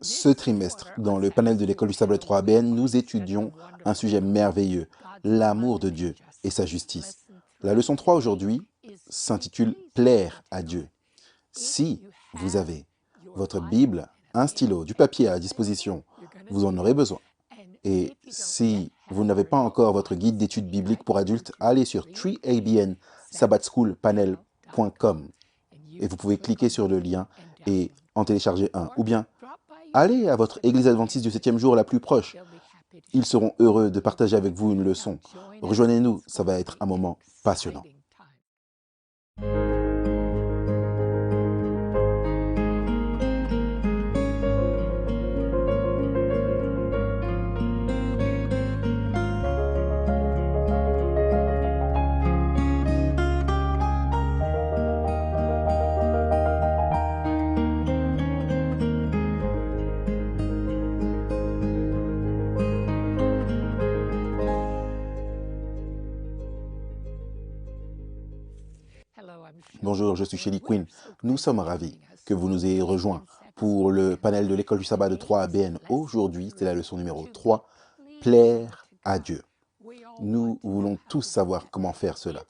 Ce trimestre, dans le panel de l'école du Sable 3 ABN, nous étudions un sujet merveilleux, l'amour de Dieu et sa justice. La leçon 3 aujourd'hui s'intitule « Plaire à Dieu ». Si vous avez votre Bible, un stylo, du papier à disposition, vous en aurez besoin. Et si vous n'avez pas encore votre guide d'études bibliques pour adultes, allez sur treeabnsabbatschoolpanel.com et vous pouvez cliquer sur le lien et en télécharger un. Ou bien, allez à votre église adventiste du 7e jour la plus proche. Ils seront heureux de partager avec vous une leçon. Rejoignez-nous, ça va être un moment passionnant. Bonjour, je suis Shelly Quinn. Nous sommes ravis que vous nous ayez rejoints pour le panel de l'école du sabbat de 3 ABN. Aujourd'hui, c'est la leçon numéro 3, plaire à Dieu. Nous voulons tous savoir comment faire cela.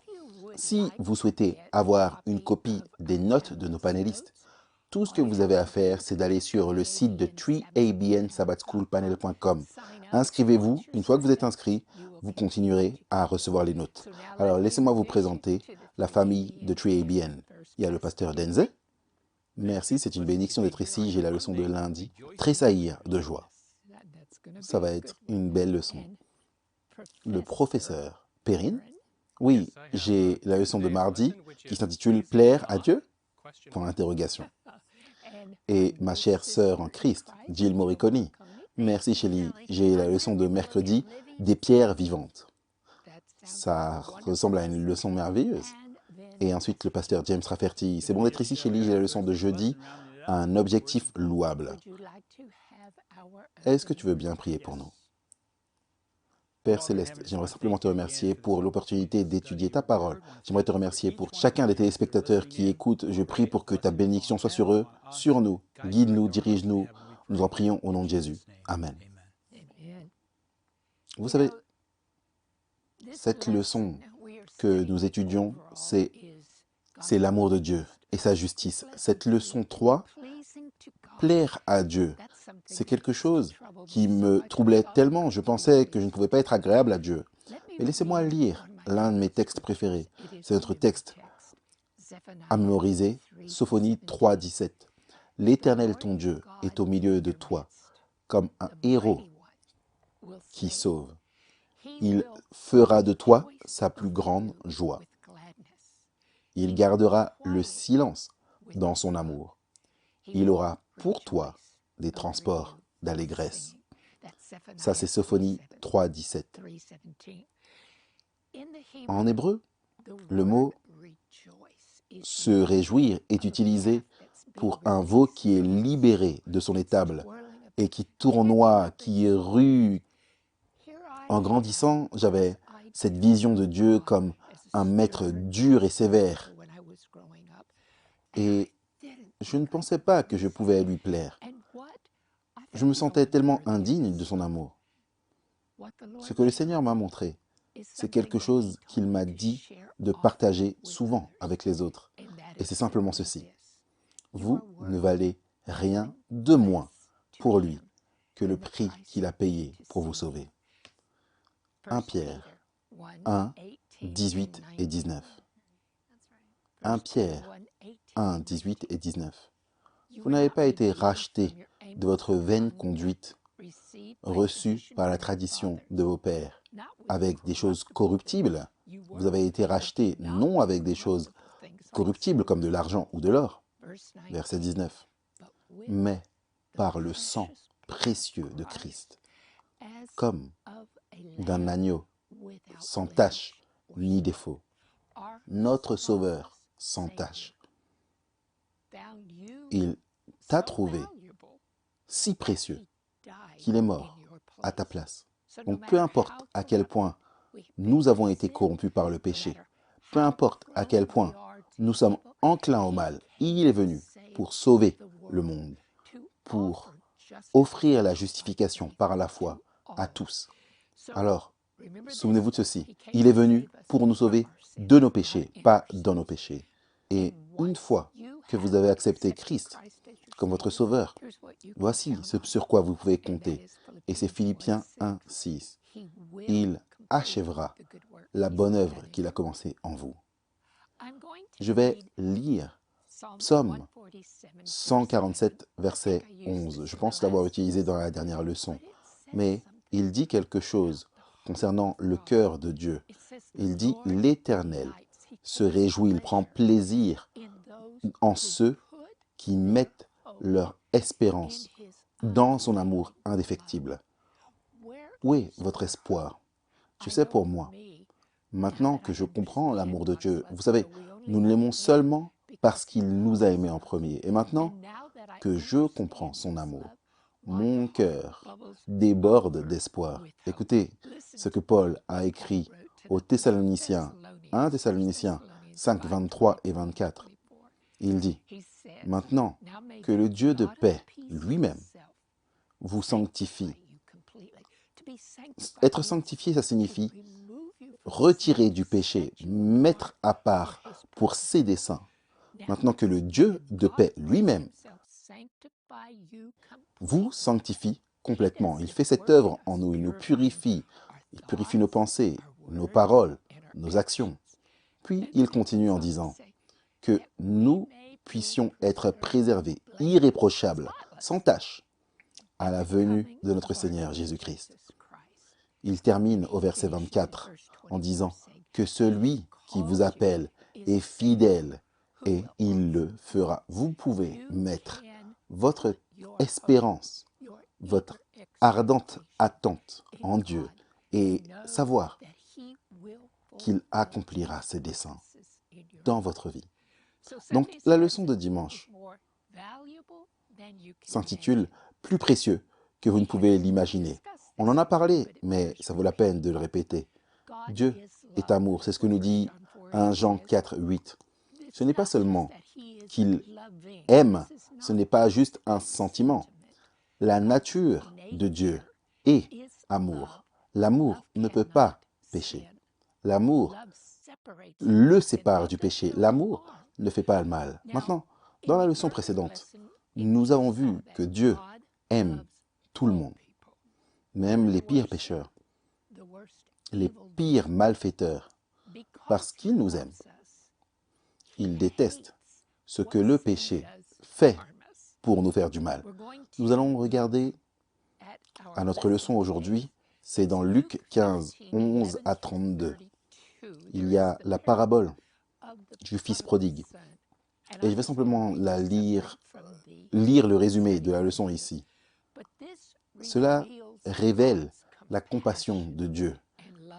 Si vous souhaitez avoir une copie des notes de nos panélistes, tout ce que vous avez à faire, c'est d'aller sur le site de treeabnsabbatschoolpanel.com. Inscrivez-vous. Une fois que vous êtes inscrit, vous continuerez à recevoir les notes. Alors, laissez-moi vous présenter la famille de TreeABN. Il y a le pasteur Denze. Merci, c'est une bénédiction d'être ici. J'ai la leçon de lundi. Tressaillir de joie. Ça va être une belle leçon. Le professeur Perrine. Oui, j'ai la leçon de mardi qui s'intitule « Plaire à Dieu ?» Point d'interrogation. Et ma chère sœur en Christ, Jill Morricone. Merci Shelly, j'ai la leçon de mercredi, des pierres vivantes. Ça ressemble à une leçon merveilleuse. Et ensuite le pasteur James Rafferty. C'est bon d'être ici Shelly, j'ai la leçon de jeudi, un objectif louable. Est-ce que tu veux bien prier pour nous? Père Céleste, j'aimerais simplement te remercier pour l'opportunité d'étudier ta parole. J'aimerais te remercier pour chacun des téléspectateurs qui écoutent. Je prie pour que ta bénédiction soit sur eux, sur nous. Guide-nous, dirige-nous. Nous en prions au nom de Jésus. Amen. Vous savez, cette leçon que nous étudions, c'est l'amour de Dieu et sa justice. Cette leçon 3, plaire à Dieu, c'est quelque chose qui me troublait tellement. Je pensais que je ne pouvais pas être agréable à Dieu. Mais laissez-moi lire l'un de mes textes préférés. C'est notre texte à mémoriser, Sophonie 3, 17. « L'Éternel ton Dieu est au milieu de toi, comme un héros qui sauve. Il fera de toi sa plus grande joie. Il gardera le silence dans son amour. Il aura pour toi des transports d'allégresse. » Ça, c'est Sophonie 3, 17. En hébreu, le mot « se réjouir » est utilisé pour un veau qui est libéré de son étable et qui tournoie, qui rue. En grandissant, j'avais cette vision de Dieu comme un maître dur et sévère. Et je ne pensais pas que je pouvais lui plaire. Je me sentais tellement indigne de son amour. Ce que le Seigneur m'a montré, c'est quelque chose qu'il m'a dit de partager souvent avec les autres. Et c'est simplement ceci. Vous ne valez rien de moins pour lui que le prix qu'il a payé pour vous sauver. 1 Pierre 1, 18 et 19. 1 Pierre 1, 18 et 19. Vous n'avez pas été rachetés de votre vaine conduite reçue par la tradition de vos pères, avec des choses corruptibles. Vous avez été rachetés non avec des choses corruptibles comme de l'argent ou de l'or. Verset 19. Mais par le sang précieux de Christ, comme d'un agneau sans tache ni défaut, notre Sauveur sans tache. Il t'a trouvé si précieux qu'il est mort à ta place. Donc peu importe à quel point nous avons été corrompus par le péché, peu importe à quel point nous sommes enclins au mal, il est venu pour sauver le monde, pour offrir la justification par la foi à tous. Alors, souvenez-vous de ceci, il est venu pour nous sauver de nos péchés, pas dans nos péchés. Et une fois que vous avez accepté Christ comme votre sauveur, voici ce sur quoi vous pouvez compter. Et c'est Philippiens 1, 6. Il achèvera la bonne œuvre qu'il a commencée en vous. Je vais lire Psaume 147, verset 11. Je pense l'avoir utilisé dans la dernière leçon. Mais il dit quelque chose concernant le cœur de Dieu. Il dit « L'Éternel se réjouit, il prend plaisir en ceux qui mettent leur espérance dans son amour indéfectible. » Où est votre espoir? Tu sais, pour moi, maintenant que je comprends l'amour de Dieu, vous savez, nous l'aimons seulement parce qu'il nous a aimés en premier. Et maintenant que je comprends son amour, mon cœur déborde d'espoir. Écoutez ce que Paul a écrit aux Thessaloniciens, 1 Thessaloniciens 5, 23 et 24. Il dit, « Maintenant que le Dieu de paix lui-même vous sanctifie. » Être sanctifié, ça signifie retirer du péché, mettre à part pour ses desseins. Maintenant que le Dieu de paix lui-même vous sanctifie complètement. Il fait cette œuvre en nous, il nous purifie. Il purifie nos pensées, nos paroles, nos actions. Puis il continue en disant que nous puissions être préservés, irréprochables, sans tache, à la venue de notre Seigneur Jésus-Christ. Il termine au verset 24 en disant que celui qui vous appelle est fidèle et il le fera. Vous pouvez mettre votre espérance, votre ardente attente en Dieu et savoir qu'il accomplira ses desseins dans votre vie. Donc, la leçon de dimanche s'intitule « Plus précieux que vous ne pouvez l'imaginer ». On en a parlé, mais ça vaut la peine de le répéter. Dieu est amour, c'est ce que nous dit 1 Jean 4, 8. Ce n'est pas seulement qu'il aime, ce n'est pas juste un sentiment. La nature de Dieu est amour. L'amour ne peut pas pécher. L'amour le sépare du péché. L'amour ne fait pas le mal. Maintenant, dans la leçon précédente, nous avons vu que Dieu aime tout le monde, même les pires pécheurs, les pires malfaiteurs, parce qu'il nous aime. Il déteste ce que le péché fait pour nous faire du mal. Nous allons regarder à notre leçon aujourd'hui, c'est dans Luc 15, 11 à 32. Il y a la parabole du fils prodigue. Et je vais simplement la lire le résumé de la leçon ici. Cela révèle la compassion de Dieu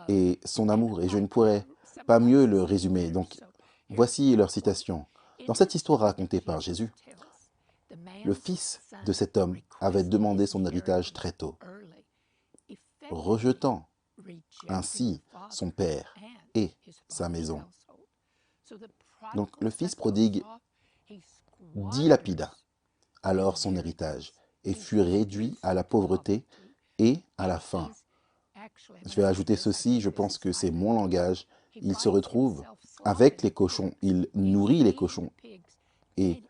et son amour, et je ne pourrais pas mieux le résumer. Donc, voici leur citation. Dans cette histoire racontée par Jésus, le fils de cet homme avait demandé son héritage très tôt, rejetant ainsi son père et sa maison. Donc, le fils prodigue dilapida alors son héritage et fut réduit à la pauvreté et à la faim. Je vais ajouter ceci, je pense que c'est mon langage. Il se retrouve avec les cochons, il nourrit les cochons et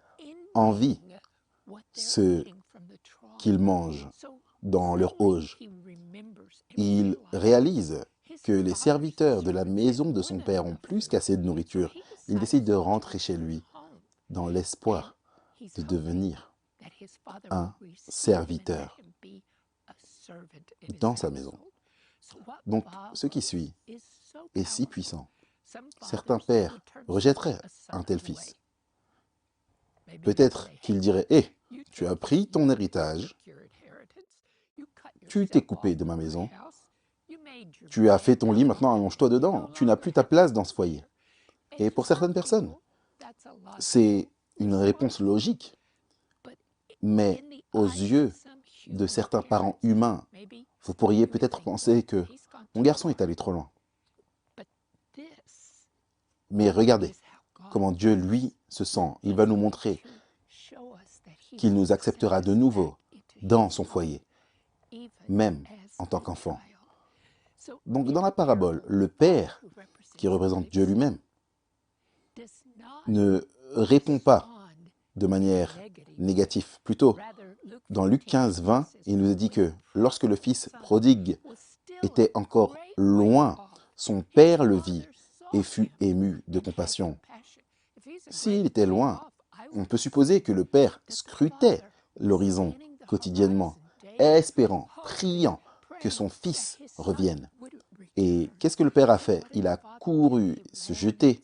envie ce qu'ils mangent dans leur auge. Il réalise que les serviteurs de la maison de son père ont plus qu'assez de nourriture. Il décide de rentrer chez lui dans l'espoir de devenir un serviteur dans sa maison. Donc, ce qui suit est si puissant. Certains pères rejetteraient un tel fils. Peut-être qu'ils diraient « Hé, tu as pris ton héritage, tu t'es coupé de ma maison, tu as fait ton lit, maintenant allonge-toi dedans, tu n'as plus ta place dans ce foyer. » Et pour certaines personnes, c'est une réponse logique. Mais aux yeux de certains parents humains, vous pourriez peut-être penser que mon garçon est allé trop loin. Mais regardez comment Dieu, lui, se sent. Il va nous montrer qu'il nous acceptera de nouveau dans son foyer, même en tant qu'enfant. Donc dans la parabole, le Père, qui représente Dieu lui-même, ne répond pas de manière négative. Plutôt, dans Luc 15, 20, il nous est dit que lorsque le fils prodigue était encore loin, son père le vit et fut ému de compassion. S'il était loin, on peut supposer que le père scrutait l'horizon quotidiennement, espérant, priant que son fils revienne. Et qu'est-ce que le père a fait? Il a couru se jeter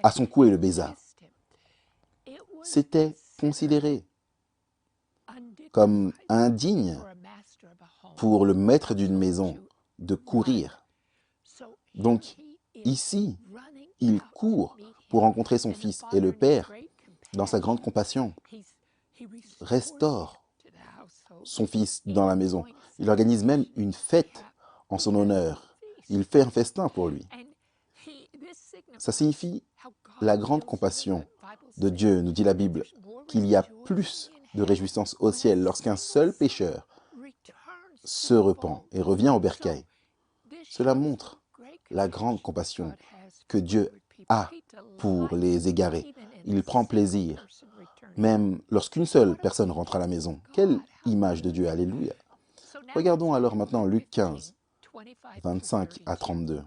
à son cou et le baisa. C'était considéré comme indigne pour le maître d'une maison de courir. Donc, ici, il court pour rencontrer son fils et le père, dans sa grande compassion, restaure son fils dans la maison. Il organise même une fête en son honneur. Il fait un festin pour lui. Ça signifie la grande compassion de Dieu, nous dit la Bible, qu'il y a plus de réjouissance au ciel lorsqu'un seul pécheur se repent et revient au bercail. Cela montre la grande compassion que Dieu a pour les égarés. Il prend plaisir, même lorsqu'une seule personne rentre à la maison. Quelle image de Dieu, alléluia. Regardons alors maintenant Luc 15, 25 à 32.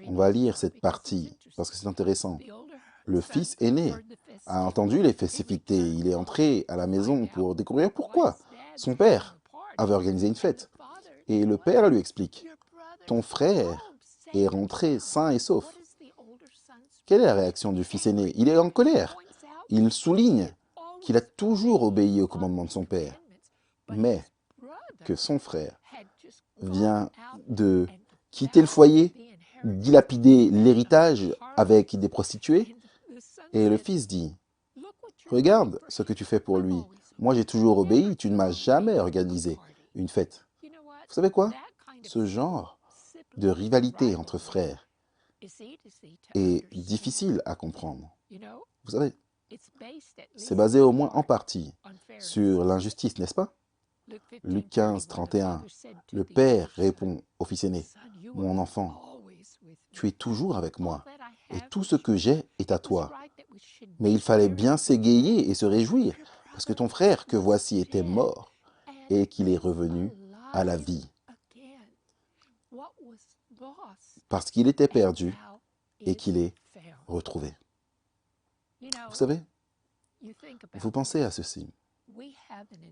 On va lire cette partie parce que c'est intéressant. Le fils aîné a entendu les festivités. Il est entré à la maison pour découvrir pourquoi son père avait organisé une fête. Et le père lui explique, « Ton frère est rentré sain et sauf. » Quelle est la réaction du fils aîné? Il est en colère. Il souligne qu'il a toujours obéi au commandement de son père, mais que son frère vient de quitter le foyer, dilapider l'héritage avec des prostituées. Et le fils dit, « Regarde ce que tu fais pour lui. Moi, j'ai toujours obéi, tu ne m'as jamais organisé une fête. » Vous savez quoi? Ce genre de rivalité entre frères est difficile à comprendre. Vous savez, c'est basé au moins en partie sur l'injustice, n'est-ce pas? Luc 15, 31, le père répond au fils aîné, « Mon enfant, tu es toujours avec moi, et tout ce que j'ai est à toi. Mais il fallait bien s'égayer et se réjouir, parce que ton frère que voici était mort, et qu'il est revenu à la vie. Parce qu'il était perdu, et qu'il est retrouvé. » Vous savez, vous pensez à ceci.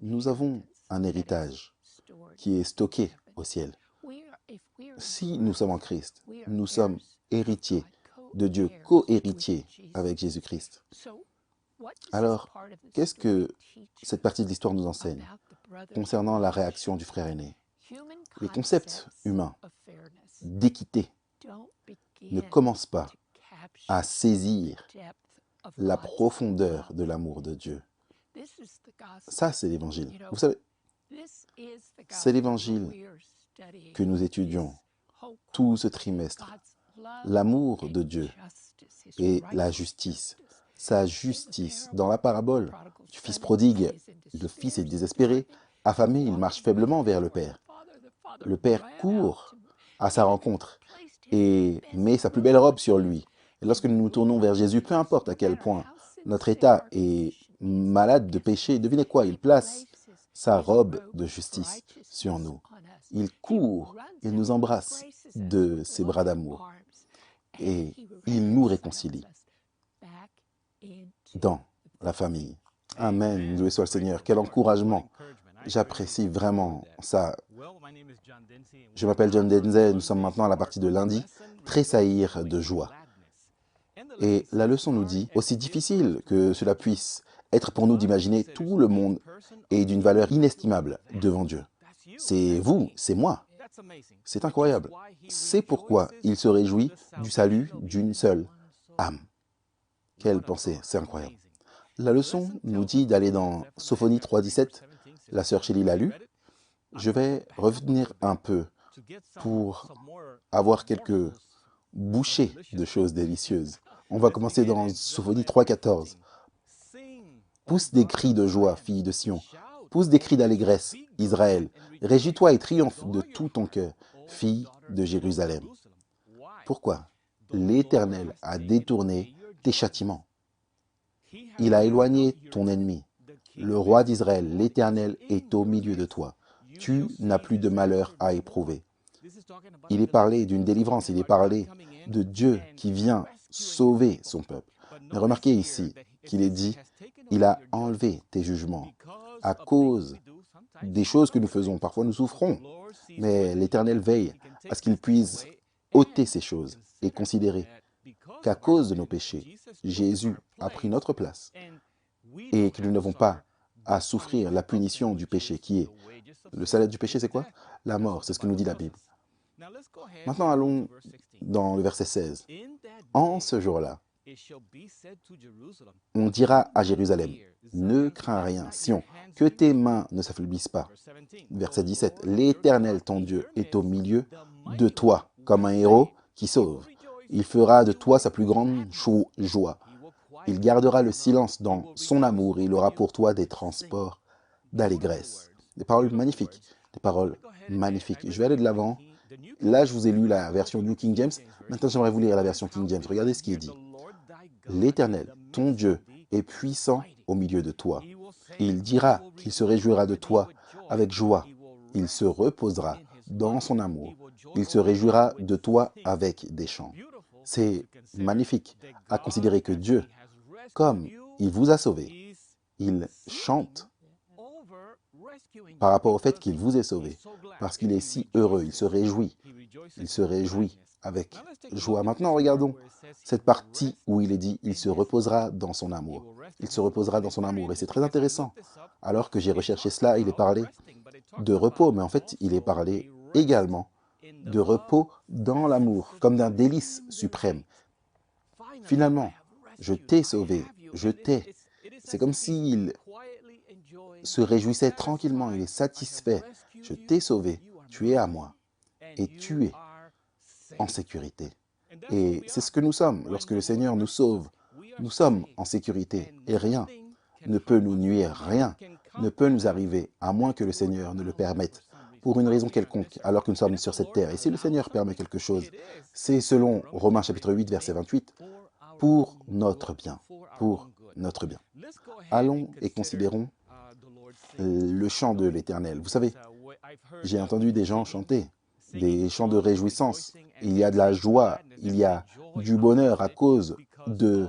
Nous avons un héritage qui est stocké au ciel. Si nous sommes en Christ, nous sommes héritiers de Dieu, co-héritiers avec Jésus-Christ. Alors, qu'est-ce que cette partie de l'histoire nous enseigne concernant la réaction du frère aîné? Les concepts humains d'équité ne commencent pas à saisir la profondeur de l'amour de Dieu. Ça, c'est l'évangile. Vous savez, c'est l'évangile que nous étudions tout ce trimestre. L'amour de Dieu et la justice. Sa justice. Dans la parabole du fils prodigue, le fils est désespéré, affamé, il marche faiblement vers le père. Le père court à sa rencontre et met sa plus belle robe sur lui. Et lorsque nous nous tournons vers Jésus, peu importe à quel point notre état est malade de péché, devinez quoi? Il place sa robe de justice sur nous. Il court, il nous embrasse de ses bras d'amour et il nous réconcilie dans la famille. Amen, loué soit le Seigneur. Quel encouragement. J'apprécie vraiment ça. Je m'appelle John Denzel, nous sommes maintenant à la partie de lundi, tressaillir de joie. Et la leçon nous dit, aussi difficile que cela puisse être pour nous d'imaginer, tout le monde est d'une valeur inestimable devant Dieu. C'est vous, c'est moi. C'est incroyable. C'est pourquoi il se réjouit du salut d'une seule âme. Quelle pensée, c'est incroyable. La leçon nous dit d'aller dans Sophonie 3.17, la sœur Shelley l'a lu. Je vais revenir un peu pour avoir quelques bouchées de choses délicieuses. On va commencer dans Sophonie 3.14. Pousse des cris de joie, fille de Sion. Pousse des cris d'allégresse, Israël. Réjouis-toi et triomphe de tout ton cœur, fille de Jérusalem. Pourquoi? L'Éternel a détourné tes châtiments. Il a éloigné ton ennemi. Le roi d'Israël, l'Éternel, est au milieu de toi. Tu n'as plus de malheur à éprouver. Il est parlé d'une délivrance, il est parlé de Dieu qui vient sauver son peuple. Mais remarquez ici qu'il est dit, il a enlevé tes jugements à cause des choses que nous faisons. Parfois nous souffrons, mais l'Éternel veille à ce qu'il puisse ôter ces choses et considérer qu'à cause de nos péchés, Jésus a pris notre place et que nous n'avons pas à souffrir la punition du péché qui est... Le salaire du péché, c'est quoi? La mort, c'est ce que nous dit la Bible. Maintenant, allons dans le verset 16. En ce jour-là, on dira à Jérusalem, ne crains rien, Sion, que tes mains ne s'affaiblissent pas. Verset 17, l'Éternel, ton Dieu, est au milieu de toi, comme un héros qui sauve. Il fera de toi sa plus grande joie. Il gardera le silence dans son amour et il aura pour toi des transports d'allégresse. Des paroles magnifiques, des paroles magnifiques. Je vais aller de l'avant. Là, je vous ai lu la version New King James. Maintenant, j'aimerais vous lire la version King James. Regardez ce qui est dit. L'Éternel, ton Dieu, est puissant au milieu de toi. Il dira qu'il se réjouira de toi avec joie. Il se reposera dans son amour. Il se réjouira de toi avec des chants. C'est magnifique à considérer que Dieu, comme il vous a sauvé, il chante par rapport au fait qu'il vous ait sauvé, parce qu'il est si heureux, il se réjouit avec joie. Maintenant, regardons cette partie où il est dit, il se reposera dans son amour. Il se reposera dans son amour, et c'est très intéressant. Alors que j'ai recherché cela, il est parlé de repos, mais en fait, il est parlé également de repos dans l'amour, comme d'un délice suprême. Finalement, je t'ai sauvé, je t'ai. C'est comme s'il se réjouissait tranquillement, il est satisfait. Je t'ai sauvé, tu es à moi, et tu es en sécurité. Et c'est ce que nous sommes. Lorsque le Seigneur nous sauve, nous sommes en sécurité, et rien ne peut nous nuire, rien ne peut nous arriver, à moins que le Seigneur ne le permette, pour une raison quelconque, alors que nous sommes sur cette terre. Et si le Seigneur permet quelque chose, c'est selon Romains chapitre 8, verset 28, pour notre bien, pour notre bien. Allons et considérons le chant de l'Éternel. Vous savez, j'ai entendu des gens chanter des chants de réjouissance. Il y a de la joie, il y a du bonheur à cause de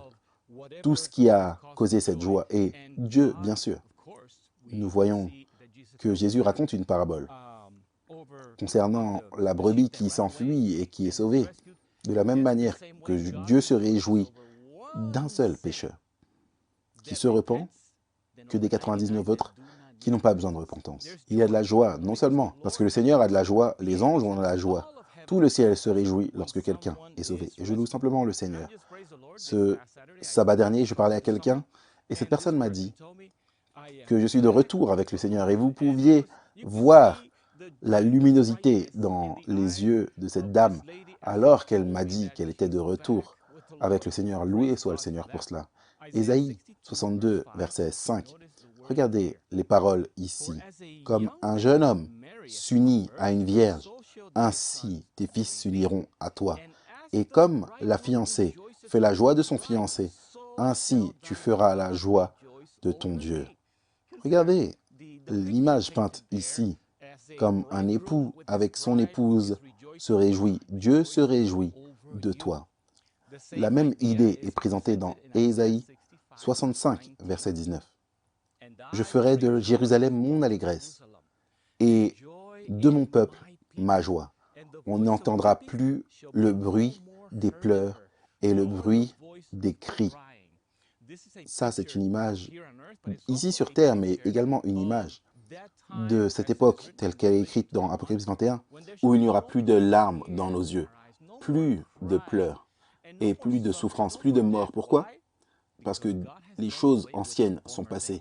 tout ce qui a causé cette joie. Et Dieu, bien sûr, nous voyons que Jésus raconte une parabole concernant la brebis qui s'enfuit et qui est sauvée. De la même manière que Dieu se réjouit d'un seul pécheur qui se repent que des 99 autres qui n'ont pas besoin de repentance. Il y a de la joie, non seulement parce que le Seigneur a de la joie, les anges ont de la joie. Tout le ciel se réjouit lorsque quelqu'un est sauvé. Et je loue simplement le Seigneur. Ce sabbat dernier, je parlais à quelqu'un et cette personne m'a dit que je suis de retour avec le Seigneur. Et vous pouviez voir la luminosité dans les yeux de cette dame alors qu'elle m'a dit qu'elle était de retour avec le Seigneur. Loué soit le Seigneur pour cela. Ésaïe 62, verset 5. Regardez les paroles ici. Comme un jeune homme s'unit à une vierge, ainsi tes fils s'uniront à toi. Et comme la fiancée fait la joie de son fiancé, ainsi tu feras la joie de ton Dieu. Regardez l'image peinte ici, comme un époux avec son épouse se réjouit. Dieu se réjouit de toi. La même idée est présentée dans Ésaïe 65, verset 19. Je ferai de Jérusalem mon allégresse et de mon peuple ma joie. On n'entendra plus le bruit des pleurs et le bruit des cris. Ça, c'est une image ici sur terre, mais également une image de cette époque telle qu'elle est écrite dans Apocalypse 21, où il n'y aura plus de larmes dans nos yeux, plus de pleurs et plus de souffrances, plus de mort. Pourquoi? Parce que les choses anciennes sont passées.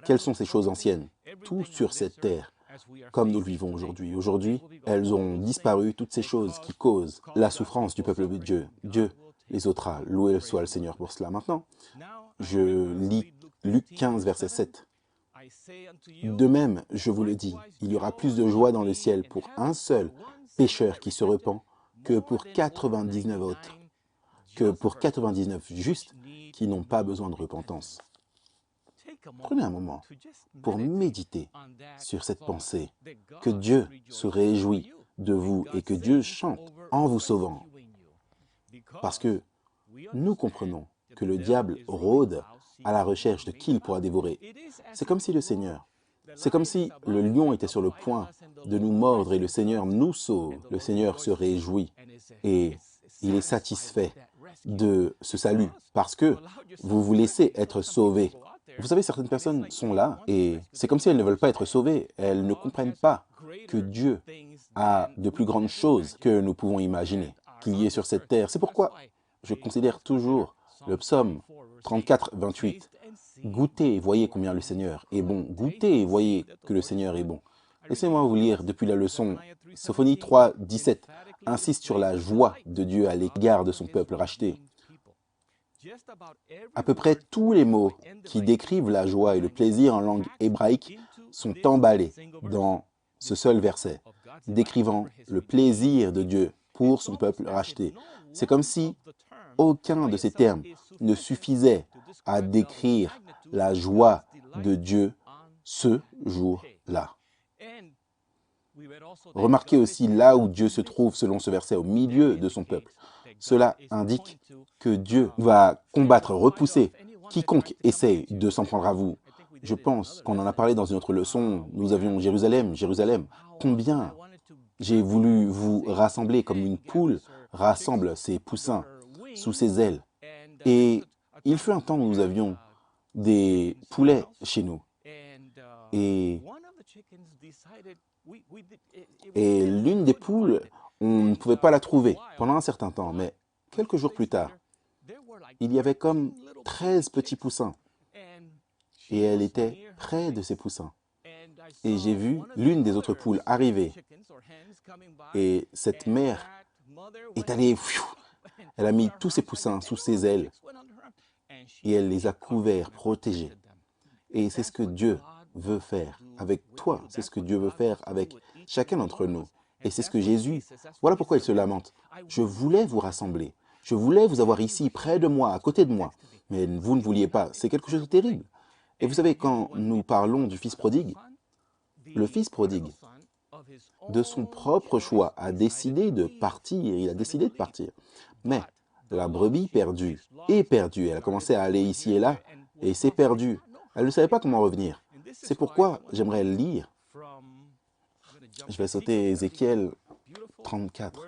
Quelles sont ces choses anciennes? Tout sur cette terre, comme nous le vivons aujourd'hui. Aujourd'hui, elles ont disparu, toutes ces choses qui causent la souffrance du peuple de Dieu. Dieu les ôtera. Loué soit le Seigneur pour cela. Maintenant, je lis Luc 15, verset 7. De même, je vous le dis, il y aura plus de joie dans le ciel pour un seul pécheur qui se repent que pour 99 autres, que pour 99 justes qui n'ont pas besoin de repentance. Prenez un moment pour méditer sur cette pensée, que Dieu se réjouit de vous et que Dieu chante en vous sauvant. Parce que nous comprenons que le diable rôde à la recherche de qui il pourra dévorer. C'est comme si le Seigneur, c'est comme si le lion était sur le point de nous mordre et le Seigneur nous sauve. Le Seigneur se réjouit et il est satisfait de ce salut parce que vous vous laissez être sauvés. Vous savez, certaines personnes sont là et c'est comme si elles ne veulent pas être sauvées. Elles ne comprennent pas que Dieu a de plus grandes choses que nous pouvons imaginer qu'il y ait sur cette terre. C'est pourquoi je considère toujours le psaume 34, 28. Goûtez et voyez combien le Seigneur est bon. Goûtez et voyez que le Seigneur est bon. Laissez-moi vous lire depuis la leçon. Sophonie 3, 17 insiste sur la joie de Dieu à l'égard de son peuple racheté. À peu près tous les mots qui décrivent la joie et le plaisir en langue hébraïque sont emballés dans ce seul verset, décrivant le plaisir de Dieu pour son peuple racheté. C'est comme si aucun de ces termes ne suffisait à décrire la joie de Dieu ce jour-là. Remarquez aussi là où Dieu se trouve selon ce verset, au milieu de son peuple. Cela indique que Dieu va combattre, repousser quiconque essaye de s'en prendre à vous. Je pense qu'on en a parlé dans une autre leçon, nous avions Jérusalem, Jérusalem. Combien j'ai voulu vous rassembler comme une poule rassemble ses poussins sous ses ailes. Et il fut un temps où nous avions des poulets chez nous. Et l'une des poules, on ne pouvait pas la trouver pendant un certain temps. Mais quelques jours plus tard, il y avait comme 13 petits poussins. Et elle était près de ces poussins. Et j'ai vu l'une des autres poules arriver. Et cette mère est allée, elle a mis tous ses poussins sous ses ailes. Et elle les a couverts, protégés. Et c'est ce que Dieu veut faire avec toi. C'est ce que Dieu veut faire avec chacun d'entre nous. Et c'est ce que Jésus, voilà pourquoi il se lamente. Je voulais vous rassembler. Je voulais vous avoir ici, près de moi, à côté de moi. Mais vous ne vouliez pas. C'est quelque chose de terrible. Et vous savez, quand nous parlons du fils prodigue, le fils prodigue, de son propre choix, a décidé de partir. Il a décidé de partir. Mais la brebis perdue est perdue. Elle a commencé à aller ici et là, et s'est perdue. Elle ne savait pas comment revenir. C'est pourquoi j'aimerais lire. Je vais sauter Ézéchiel 34.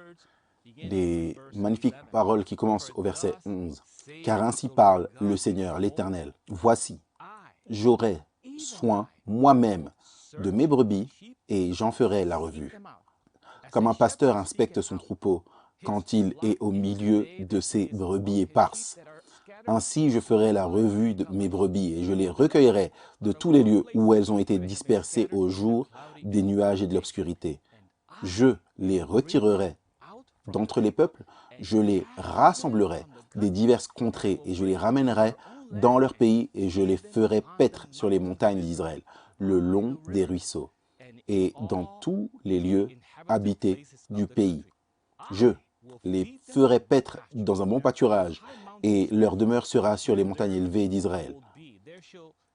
Des magnifiques paroles qui commencent au verset 11. « Car ainsi parle le Seigneur, l'Éternel. Voici, j'aurai soin moi-même de mes brebis et j'en ferai la revue. Comme un pasteur inspecte son troupeau quand il est au milieu de ses brebis éparses. Ainsi je ferai la revue de mes brebis et je les recueillerai de tous les lieux où elles ont été dispersées au jour des nuages et de l'obscurité. Je les retirerai d'entre les peuples, je les rassemblerai des diverses contrées et je les ramènerai dans leur pays et je les ferai paître sur les montagnes d'Israël, le long des ruisseaux et dans tous les lieux habités du pays. Je les ferai paître dans un bon pâturage et leur demeure sera sur les montagnes élevées d'Israël.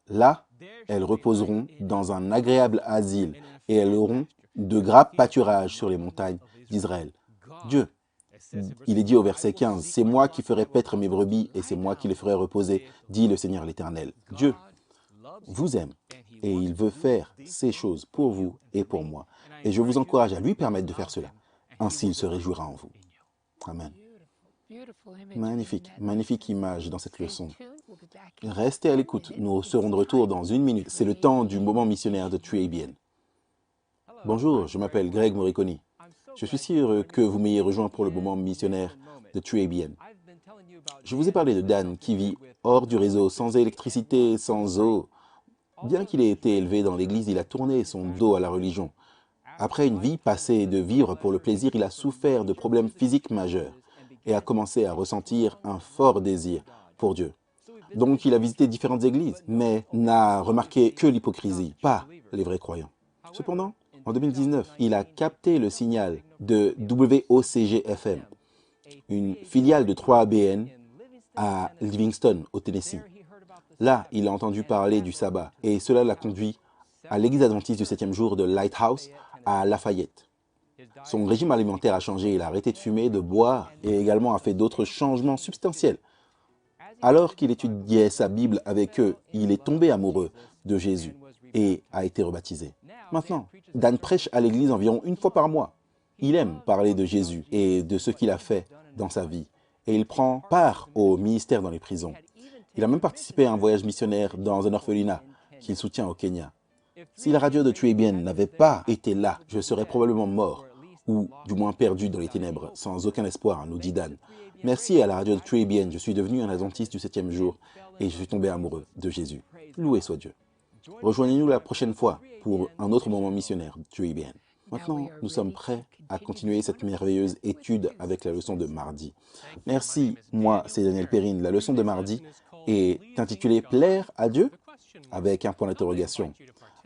Là, elles reposeront dans un agréable asile et elles auront de gras pâturages sur les montagnes d'Israël. Dieu, il est dit au verset 15, « C'est moi qui ferai paître mes brebis et c'est moi qui les ferai reposer, dit le Seigneur l'Éternel. » Dieu vous aime et il veut faire ces choses pour vous et pour moi. Et je vous encourage à lui permettre de faire cela. Ainsi, il se réjouira en vous. Amen. Magnifique, magnifique image dans cette leçon. Restez à l'écoute, nous serons de retour dans 1 minute. C'est le temps du moment missionnaire de TreeABN. Bonjour, je m'appelle Greg Morriconi. Je suis si heureux que vous m'ayez rejoint pour le moment missionnaire de TreeABN. Je vous ai parlé de Dan qui vit hors du réseau, sans électricité, sans eau. Bien qu'il ait été élevé dans l'église, il a tourné son dos à la religion. Après une vie passée de vivre pour le plaisir, il a souffert de problèmes physiques majeurs et a commencé à ressentir un fort désir pour Dieu. Donc il a visité différentes églises, mais n'a remarqué que l'hypocrisie, pas les vrais croyants. Cependant, en 2019, il a capté le signal de WOCG-FM, une filiale de 3ABN à Livingston, au Tennessee. Là, il a entendu parler du sabbat et cela l'a conduit à l'église adventiste du 7e jour de Lighthouse à Lafayette. Son régime alimentaire a changé, il a arrêté de fumer, de boire et également a fait d'autres changements substantiels. Alors qu'il étudiait sa Bible avec eux, il est tombé amoureux de Jésus et a été rebaptisé. Maintenant, Dan prêche à l'église environ une fois par mois. Il aime parler de Jésus et de ce qu'il a fait dans sa vie. Et il prend part au ministère dans les prisons. Il a même participé à un voyage missionnaire dans un orphelinat qu'il soutient au Kenya. Si la radio de Tuébien n'avait pas été là, je serais probablement mort, ou du moins perdu dans les ténèbres, sans aucun espoir, nous dit Dan. Merci à la radio de Tuébien, je suis devenu un adventiste du 7e jour et je suis tombé amoureux de Jésus. Loué soit Dieu. Rejoignez-nous la prochaine fois pour un autre moment missionnaire de Tuébien. Maintenant, nous sommes prêts à continuer cette merveilleuse étude avec la leçon de mardi. Merci, moi, c'est Daniel Perrine. La leçon de mardi est intitulée « Plaire à Dieu ?» avec un point d'interrogation.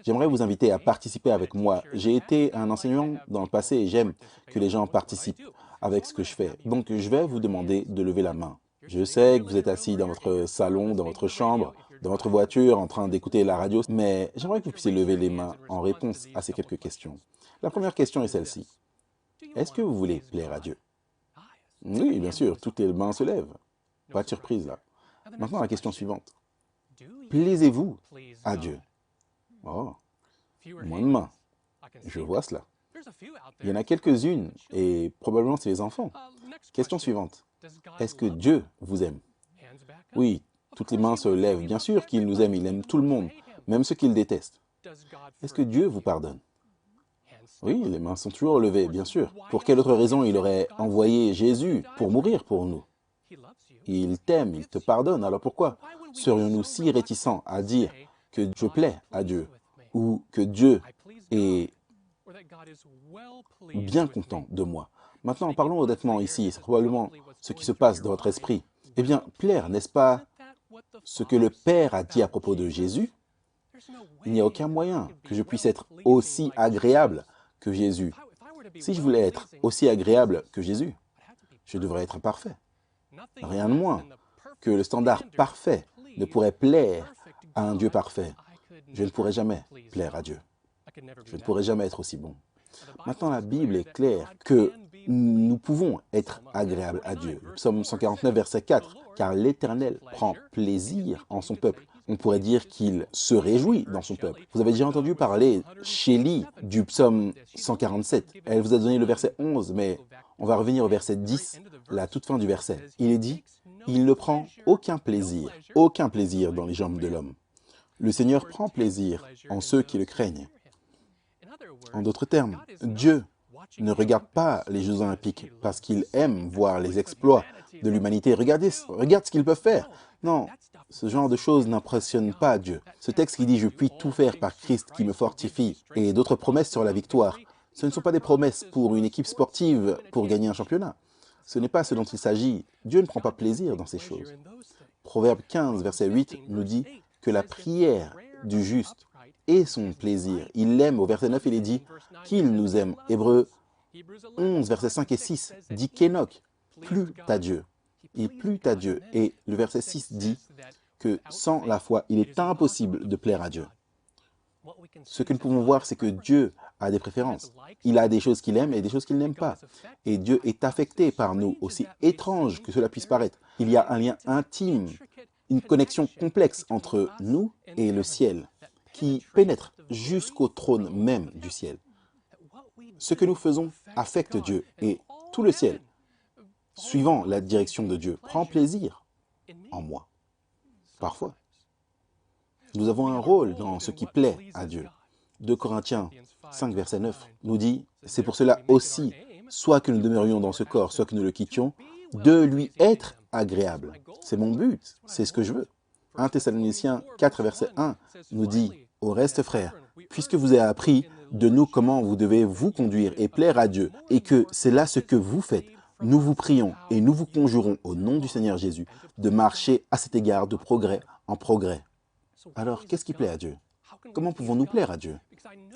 J'aimerais vous inviter à participer avec moi. J'ai été un enseignant dans le passé et j'aime que les gens participent avec ce que je fais. Donc, je vais vous demander de lever la main. Je sais que vous êtes assis dans votre salon, dans votre chambre, dans votre voiture, en train d'écouter la radio, mais j'aimerais que vous puissiez lever les mains en réponse à ces quelques questions. La première question est celle-ci. Est-ce que vous voulez plaire à Dieu? Oui, bien sûr, toutes les mains se lèvent. Pas de surprise là. Maintenant, la question suivante. Plaisez-vous à Dieu? Oh, moins de mains. Je vois cela. Il y en a quelques-unes, et probablement c'est les enfants. Question suivante. Est-ce que Dieu vous aime? Oui, toutes les mains se lèvent. Bien sûr qu'il nous aime, il aime tout le monde, même ceux qu'il déteste. Est-ce que Dieu vous pardonne? Oui, les mains sont toujours levées, bien sûr. Pour quelle autre raison il aurait envoyé Jésus pour mourir pour nous? Il t'aime, il te pardonne, alors pourquoi serions-nous si réticents à dire que je plais à Dieu ou que Dieu est bien content de moi? Maintenant, parlons honnêtement ici, c'est probablement ce qui se passe dans votre esprit. Eh bien, plaire, n'est-ce pas ce que le Père a dit à propos de Jésus? Il n'y a aucun moyen que je puisse être aussi agréable que Jésus. Si je voulais être aussi agréable que Jésus, je devrais être parfait. Rien de moins que le standard parfait ne pourrait plaire à un Dieu parfait. Je ne pourrais jamais plaire à Dieu. Je ne pourrais jamais être aussi bon. Maintenant, la Bible est claire que nous pouvons être agréables à Dieu. Psaume 149, verset 4. « Car l'Éternel prend plaisir en son peuple. » On pourrait dire qu'il se réjouit dans son peuple. Vous avez déjà entendu parler, Shelley, du psaume 147. Elle vous a donné le verset 11, mais on va revenir au verset 10, la toute fin du verset. Il est dit, « Il ne prend aucun plaisir dans les jambes de l'homme. Le Seigneur prend plaisir en ceux qui le craignent. » En d'autres termes, Dieu ne regarde pas les Jeux Olympiques parce qu'il aime voir les exploits de l'humanité. Regarde ce qu'ils peuvent faire. Non, ce genre de choses n'impressionne pas Dieu. Ce texte qui dit « Je puis tout faire par Christ qui me fortifie » et d'autres promesses sur la victoire, ce ne sont pas des promesses pour une équipe sportive pour gagner un championnat. Ce n'est pas ce dont il s'agit. Dieu ne prend pas plaisir dans ces choses. Proverbe 15, verset 8 nous dit que la prière du juste est son plaisir. Il l'aime. Au verset 9, il est dit qu'il nous aime. Hébreux 11, verset 5 et 6 dit qu'Enoch plut à Dieu. Il plut à Dieu. Et le verset 6 dit que sans la foi, il est impossible de plaire à Dieu. Ce que nous pouvons voir, c'est que Dieu a des préférences. Il a des choses qu'il aime et des choses qu'il n'aime pas. Et Dieu est affecté par nous, aussi étrange que cela puisse paraître. Il y a un lien intime, une connexion complexe entre nous et le ciel, qui pénètre jusqu'au trône même du ciel. Ce que nous faisons affecte Dieu et tout le ciel, suivant la direction de Dieu, prend plaisir en moi. Parfois, nous avons un rôle dans ce qui plaît à Dieu. 2 Corinthiens 5, verset 9 nous dit, « C'est pour cela aussi, soit que nous demeurions dans ce corps, soit que nous le quittions, de lui être agréable. » C'est mon but, c'est ce que je veux. 1 Thessaloniciens 4, verset 1 nous dit, « Au reste, frères, puisque vous avez appris de nous comment vous devez vous conduire et plaire à Dieu, et que c'est là ce que vous faites, Nous vous prions et nous vous conjurons au nom du Seigneur Jésus de marcher à cet égard de progrès en progrès. Alors, qu'est-ce qui plaît à Dieu? Comment pouvons-nous plaire à Dieu?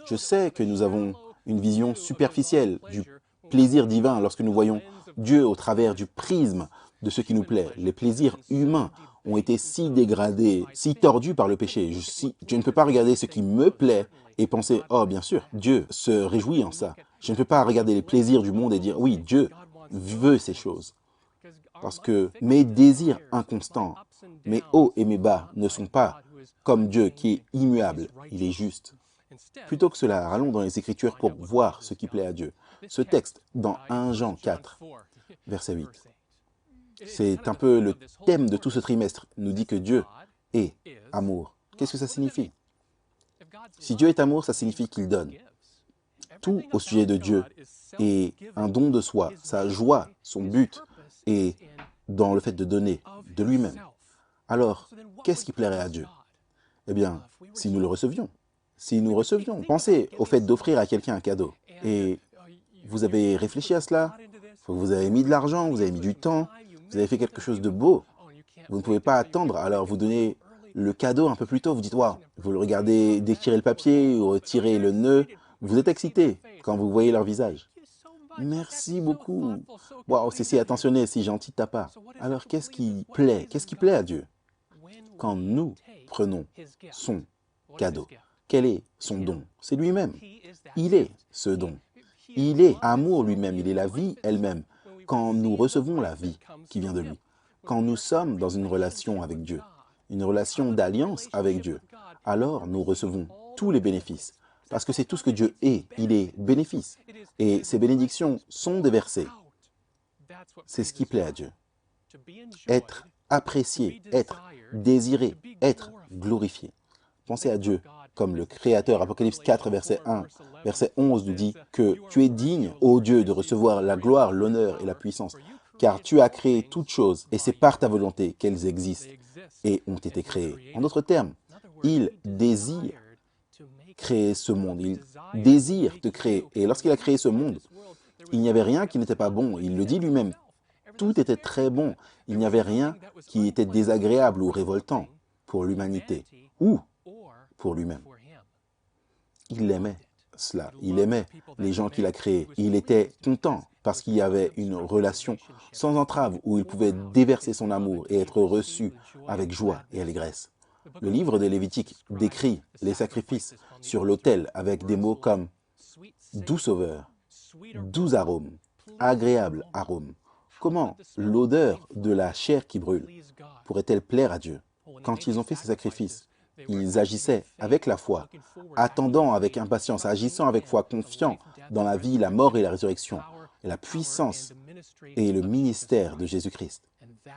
Je sais que nous avons une vision superficielle du plaisir divin lorsque nous voyons Dieu au travers du prisme de ce qui nous plaît. Les plaisirs humains ont été si dégradés, si tordus par le péché. Je ne peux pas regarder ce qui me plaît et penser « Oh, bien sûr, Dieu se réjouit en ça ». Je ne peux pas regarder les plaisirs du monde et dire « Oui, Dieu veut ces choses ». Parce que mes désirs inconstants, mes hauts et mes bas ne sont pas comme Dieu qui est immuable, il est juste. Plutôt que cela, allons dans les Écritures pour voir ce qui plaît à Dieu. Ce texte, dans 1 Jean 4, verset 8, c'est un peu le thème de tout ce trimestre, nous dit que Dieu est amour. Qu'est-ce que ça signifie? Si Dieu est amour, ça signifie qu'il donne. Tout au sujet de Dieu est un don de soi, sa joie, son but est dans le fait de donner de lui-même. Alors, qu'est-ce qui plairait à Dieu? Eh bien, si nous le recevions. Si nous recevions, pensez au fait d'offrir à quelqu'un un cadeau. Et vous avez réfléchi à cela, vous avez mis de l'argent, vous avez mis du temps, vous avez fait quelque chose de beau. Vous ne pouvez pas attendre, alors vous donnez le cadeau un peu plus tôt, vous dites « Waouh !» Vous le regardez déchirer le papier ou retirer le nœud, vous êtes excité quand vous voyez leur visage. Merci beaucoup. Waouh, c'est si attentionné, si gentil de ta part. Alors qu'est-ce qui plaît? Qu'est-ce qui plaît à Dieu? Quand nous prenons son cadeau, quel est son don? C'est lui-même. Il est ce don. Il est amour lui-même, il est la vie elle-même. Quand nous recevons la vie qui vient de lui, quand nous sommes dans une relation avec Dieu, une relation d'alliance avec Dieu, alors nous recevons tous les bénéfices. Parce que c'est tout ce que Dieu est, il est bénéfice. Et ces bénédictions sont déversées. C'est ce qui plaît à Dieu. Être apprécié, être désiré, être glorifié. Pensez à Dieu comme le Créateur. Apocalypse 4, verset 1, verset 11 nous dit que tu es digne, ô Dieu, de recevoir la gloire, l'honneur et la puissance, car tu as créé toutes choses et c'est par ta volonté qu'elles existent et ont été créées. En d'autres termes, il désire créer ce monde, il désire te créer. Et lorsqu'il a créé ce monde, il n'y avait rien qui n'était pas bon. Il le dit lui-même. Tout était très bon. Il n'y avait rien qui était désagréable ou révoltant pour l'humanité ou pour lui-même. Il aimait cela. Il aimait les gens qu'il a créés. Il était content parce qu'il y avait une relation sans entrave où il pouvait déverser son amour et être reçu avec joie et allégresse. Le livre des Lévitiques décrit les sacrifices sur l'autel avec des mots comme « doux sauveur »,« doux arôme »,« agréable arôme ». Comment l'odeur de la chair qui brûle pourrait-elle plaire à Dieu? Quand ils ont fait ces sacrifices, ils agissaient avec la foi, attendant avec impatience, agissant avec foi, confiant dans la vie, la mort et la résurrection, et la puissance et le ministère de Jésus-Christ.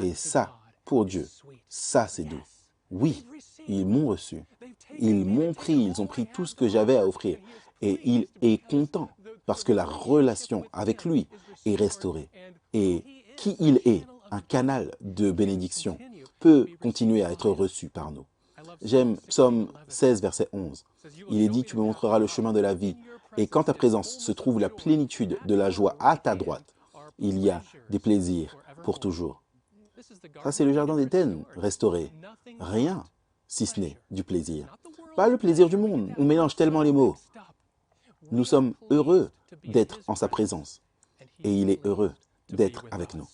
Et ça, pour Dieu, ça c'est doux. Oui, ils m'ont reçu, ils m'ont pris, ils ont pris tout ce que j'avais à offrir. Et il est content parce que la relation avec lui est restaurée. Et qui il est, un canal de bénédiction, peut continuer à être reçu par nous. J'aime Psaume 16, verset 11. Il est dit, tu me montreras le chemin de la vie. Et quand ta présence se trouve la plénitude de la joie à ta droite, il y a des plaisirs pour toujours. Ça, c'est le jardin d'Éden restauré. Rien, si ce n'est du plaisir. Pas le plaisir du monde. On mélange tellement les mots. Nous sommes heureux d'être en sa présence. Et il est heureux d'être avec nous.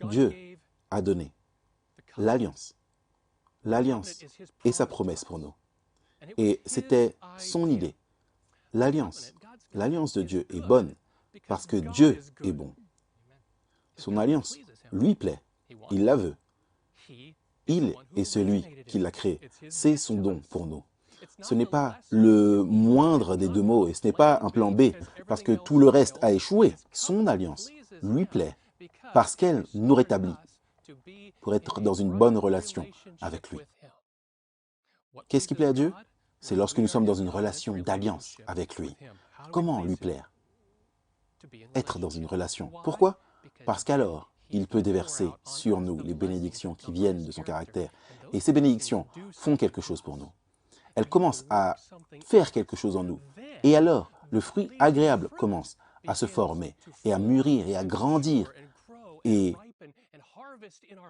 Dieu a donné l'alliance. L'alliance est sa promesse pour nous. Et c'était son idée. L'alliance de Dieu est bonne parce que Dieu est bon. Son alliance lui plaît. Il la veut. Il est celui qui l'a créé. C'est son don pour nous. Ce n'est pas le moindre des deux mots et ce n'est pas un plan B parce que tout le reste a échoué. Son alliance lui plaît parce qu'elle nous rétablit pour être dans une bonne relation avec lui. Qu'est-ce qui plaît à Dieu? C'est lorsque nous sommes dans une relation d'alliance avec lui. Comment lui plaire? Être dans une relation. Pourquoi? Parce qu'alors, il peut déverser sur nous les bénédictions qui viennent de son caractère. Et ces bénédictions font quelque chose pour nous. Elles commencent à faire quelque chose en nous. Et alors, le fruit agréable commence à se former et à mûrir et à grandir et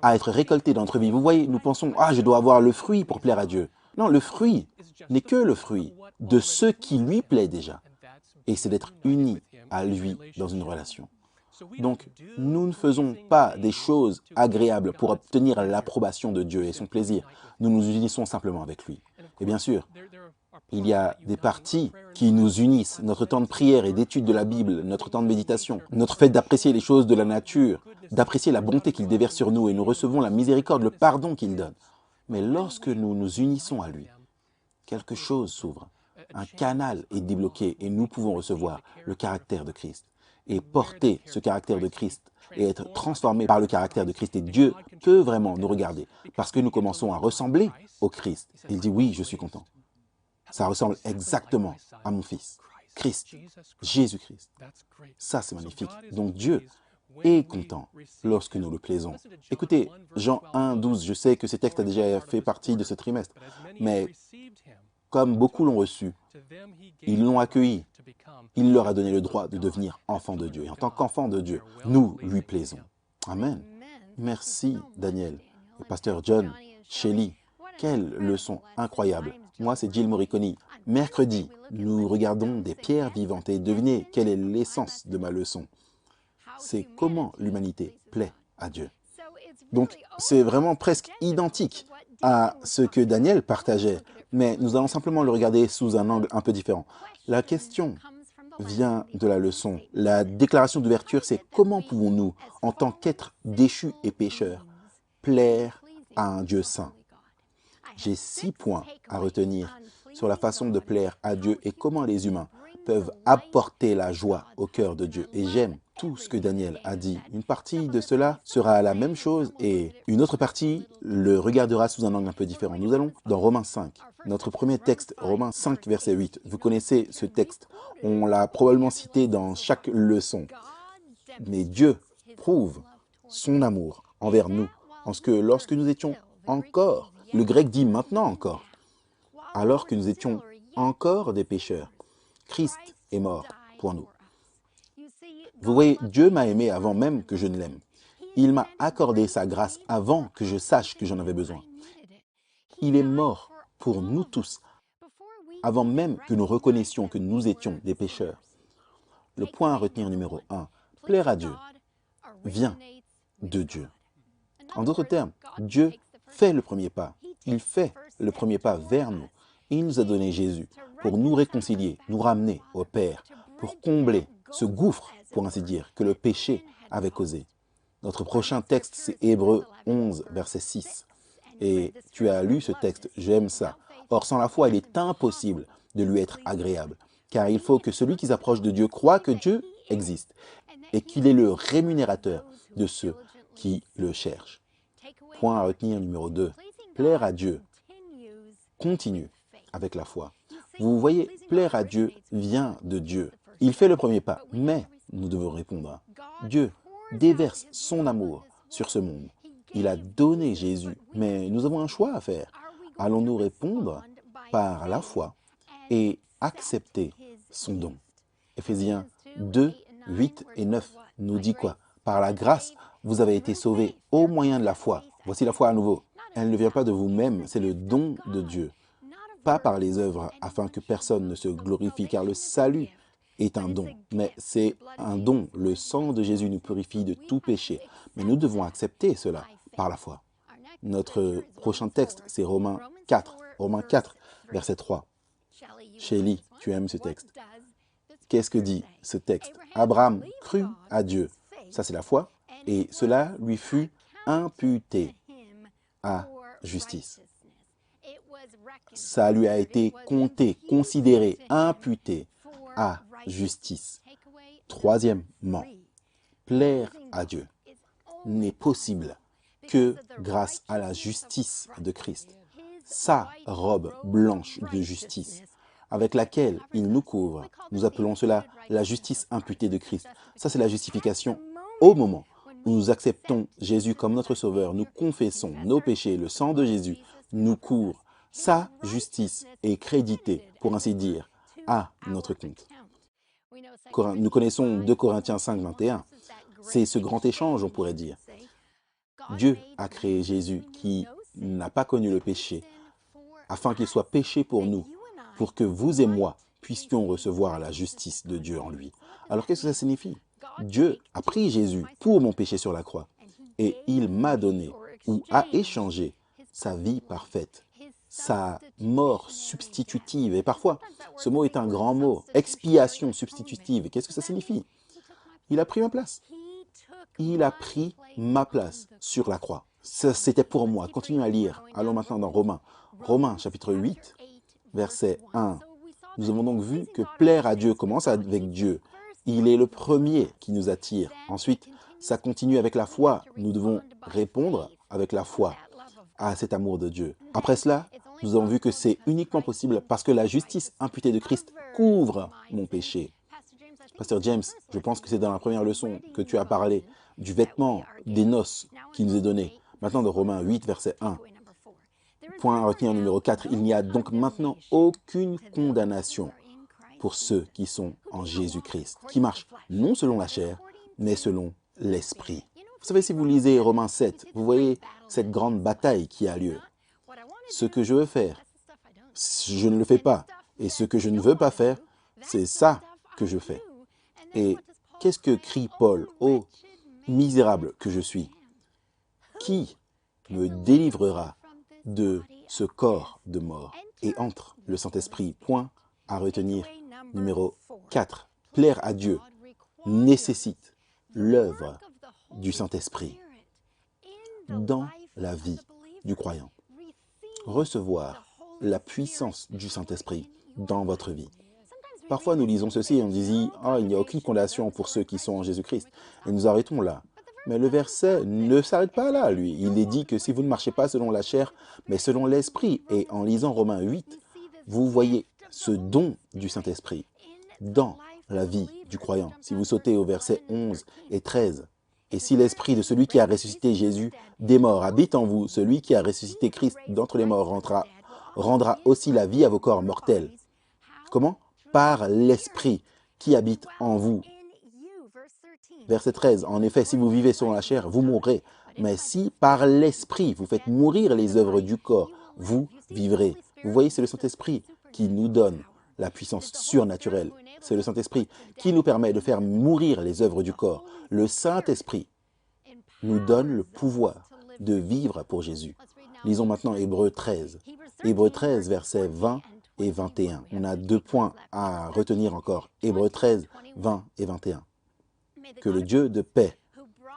à être récolté dans notre vie. Vous voyez, nous pensons, ah, je dois avoir le fruit pour plaire à Dieu. Non, le fruit n'est que le fruit de ce qui lui plaît déjà. Et c'est d'être unis à lui dans une relation. Donc, nous ne faisons pas des choses agréables pour obtenir l'approbation de Dieu et son plaisir. Nous nous unissons simplement avec lui. Et bien sûr, il y a des parties qui nous unissent, notre temps de prière et d'étude de la Bible, notre temps de méditation, notre fait d'apprécier les choses de la nature, d'apprécier la bonté qu'il déverse sur nous et nous recevons la miséricorde, le pardon qu'il donne. Mais lorsque nous nous unissons à lui, quelque chose s'ouvre, un canal est débloqué et nous pouvons recevoir le caractère de Christ et porter ce caractère de Christ et être transformé par le caractère de Christ. Et Dieu peut vraiment nous regarder parce que nous commençons à ressembler au Christ. Il dit oui, je suis content. Ça ressemble exactement à mon Fils, Christ, Jésus-Christ. Ça, c'est magnifique. Donc Dieu est content lorsque nous le plaisons. Écoutez, Jean 1, 12, je sais que ce texte a déjà fait partie de ce trimestre, mais comme beaucoup l'ont reçu, ils l'ont accueilli, il leur a donné le droit de devenir enfants de Dieu. Et en tant qu'enfants de Dieu, nous lui plaisons. Amen. Merci, Daniel. Et Pasteur John, Shelly, quelle leçon incroyable. Moi, c'est Jill Morricone. Mercredi, nous regardons des pierres vivantes et devinez quelle est l'essence de ma leçon. C'est comment l'humanité plaît à Dieu. Donc, c'est vraiment presque identique à ce que Daniel partageait, mais nous allons simplement le regarder sous un angle un peu différent. La question vient de la leçon. La déclaration d'ouverture, c'est comment pouvons-nous, en tant qu'êtres déchus et pécheurs, plaire à un Dieu saint. J'ai 6 points à retenir sur la façon de plaire à Dieu et comment les humains peuvent apporter la joie au cœur de Dieu. Et j'aime tout ce que Daniel a dit. Une partie de cela sera la même chose et une autre partie le regardera sous un angle un peu différent. Nous allons dans Romains 5. Notre premier texte, Romains 5, verset 8. Vous connaissez ce texte. On l'a probablement cité dans chaque leçon. Mais Dieu prouve son amour envers nous, en ce que lorsque nous étions encore, le grec dit maintenant encore, alors que nous étions encore des pécheurs, Christ est mort pour nous. Vous voyez, Dieu m'a aimé avant même que je ne l'aime. Il m'a accordé sa grâce avant que je sache que j'en avais besoin. Il est mort pour nous tous, avant même que nous reconnaissions que nous étions des pécheurs. Le point à retenir numéro 1, plaire à Dieu, vient de Dieu. En d'autres termes, Dieu fait le premier pas. Il fait le premier pas vers nous. Il nous a donné Jésus pour nous réconcilier, nous ramener au Père, pour combler ce gouffre, pour ainsi dire, que le péché avait causé. Notre prochain texte, c'est Hébreux 11, verset 6. Et tu as lu ce texte, j'aime ça. Or, sans la foi, il est impossible de lui être agréable, car il faut que celui qui s'approche de Dieu croit que Dieu existe et qu'il est le rémunérateur de ceux qui le cherchent. Point à retenir numéro 2. Plaire à Dieu continue avec la foi. Vous voyez, plaire à Dieu vient de Dieu. Il fait le premier pas, mais nous devons répondre. Dieu déverse son amour sur ce monde. Il a donné Jésus, mais nous avons un choix à faire. Allons-nous répondre par la foi et accepter son don? Éphésiens 2, 8 et 9 nous dit quoi? Par la grâce, vous avez été sauvés au moyen de la foi. Voici la foi à nouveau. Elle ne vient pas de vous-même, c'est le don de Dieu. Pas par les œuvres, afin que personne ne se glorifie, car le salut est un don. Mais c'est un don. Le sang de Jésus nous purifie de tout péché. Mais nous devons accepter cela par la foi. Notre prochain texte, c'est Romains 4. Romains 4, verset 3. Shelly, tu aimes ce texte. Qu'est-ce que dit ce texte? Abraham crut à Dieu. Ça, c'est la foi. Et cela lui fut imputé à justice. Ça lui a été compté, considéré, imputé à justice. Troisièmement, plaire à Dieu n'est possible que grâce à la justice de Christ. Sa robe blanche de justice, avec laquelle il nous couvre. Nous appelons cela la justice imputée de Christ. Ça, c'est la justification au moment où nous acceptons Jésus comme notre Sauveur. Nous confessons nos péchés, le sang de Jésus nous couvre. Sa justice est créditée, pour ainsi dire, à notre compte. Nous connaissons 2 Corinthiens 5, 21. C'est ce grand échange, on pourrait dire. Dieu a créé Jésus qui n'a pas connu le péché, afin qu'il soit péché pour nous, pour que vous et moi puissions recevoir la justice de Dieu en lui. Alors qu'est-ce que ça signifie? Dieu a pris Jésus pour mon péché sur la croix et il m'a donné ou a échangé sa vie parfaite, sa mort substitutive. Et parfois, ce mot est un grand mot, expiation substitutive. Qu'est-ce que ça signifie? Il a pris ma place. Il a pris ma place sur la croix. C'était pour moi. Continuons à lire. Allons maintenant dans Romains. Romains chapitre 8, verset 1. Nous avons donc vu que plaire à Dieu commence avec Dieu. Il est le premier qui nous attire. Ensuite, ça continue avec la foi. Nous devons répondre avec la foi à cet amour de Dieu. Après cela, nous avons vu que c'est uniquement possible parce que la justice imputée de Christ couvre mon péché. Pasteur James, je pense que c'est dans la première leçon que tu as parlé du vêtement des noces qui nous est donné. Maintenant, de Romains 8, verset 1. Point à retenir numéro 4. Il n'y a donc maintenant aucune condamnation pour ceux qui sont en Jésus-Christ, qui marchent non selon la chair, mais selon l'esprit. Vous savez, si vous lisez Romains 7, vous voyez cette grande bataille qui a lieu. Ce que je veux faire, je ne le fais pas. Et ce que je ne veux pas faire, c'est ça que je fais. Et qu'est-ce que crie Paul? Oh, misérable que je suis! Qui me délivrera de ce corps de mort? Et entre le Saint-Esprit, point à retenir numéro 4. Plaire à Dieu nécessite l'œuvre du Saint-Esprit dans la vie du croyant. Recevoir la puissance du Saint-Esprit dans votre vie. Parfois, nous lisons ceci et on dit « Ah, il n'y a aucune condamnation pour ceux qui sont en Jésus-Christ. » Et nous arrêtons là. Mais le verset ne s'arrête pas là, lui. Il est dit que si vous ne marchez pas selon la chair, mais selon l'Esprit. Et en lisant Romains 8, vous voyez ce don du Saint-Esprit dans la vie du croyant. Si vous sautez au verset 11 et 13, « Et si l'Esprit de celui qui a ressuscité Jésus des morts habite en vous, celui qui a ressuscité Christ d'entre les morts rendra aussi la vie à vos corps mortels. » Comment? Par l'Esprit qui habite en vous. Verset 13. En effet, si vous vivez selon la chair, vous mourrez. Mais si par l'Esprit vous faites mourir les œuvres du corps, vous vivrez. Vous voyez, c'est le Saint-Esprit qui nous donne la puissance surnaturelle. C'est le Saint-Esprit qui nous permet de faire mourir les œuvres du corps. Le Saint-Esprit nous donne le pouvoir de vivre pour Jésus. Lisons maintenant Hébreux 13. Hébreux 13, versets 20 et 21. On a 2 points à retenir encore. Hébreux 13, 20 et 21. Que le Dieu de paix,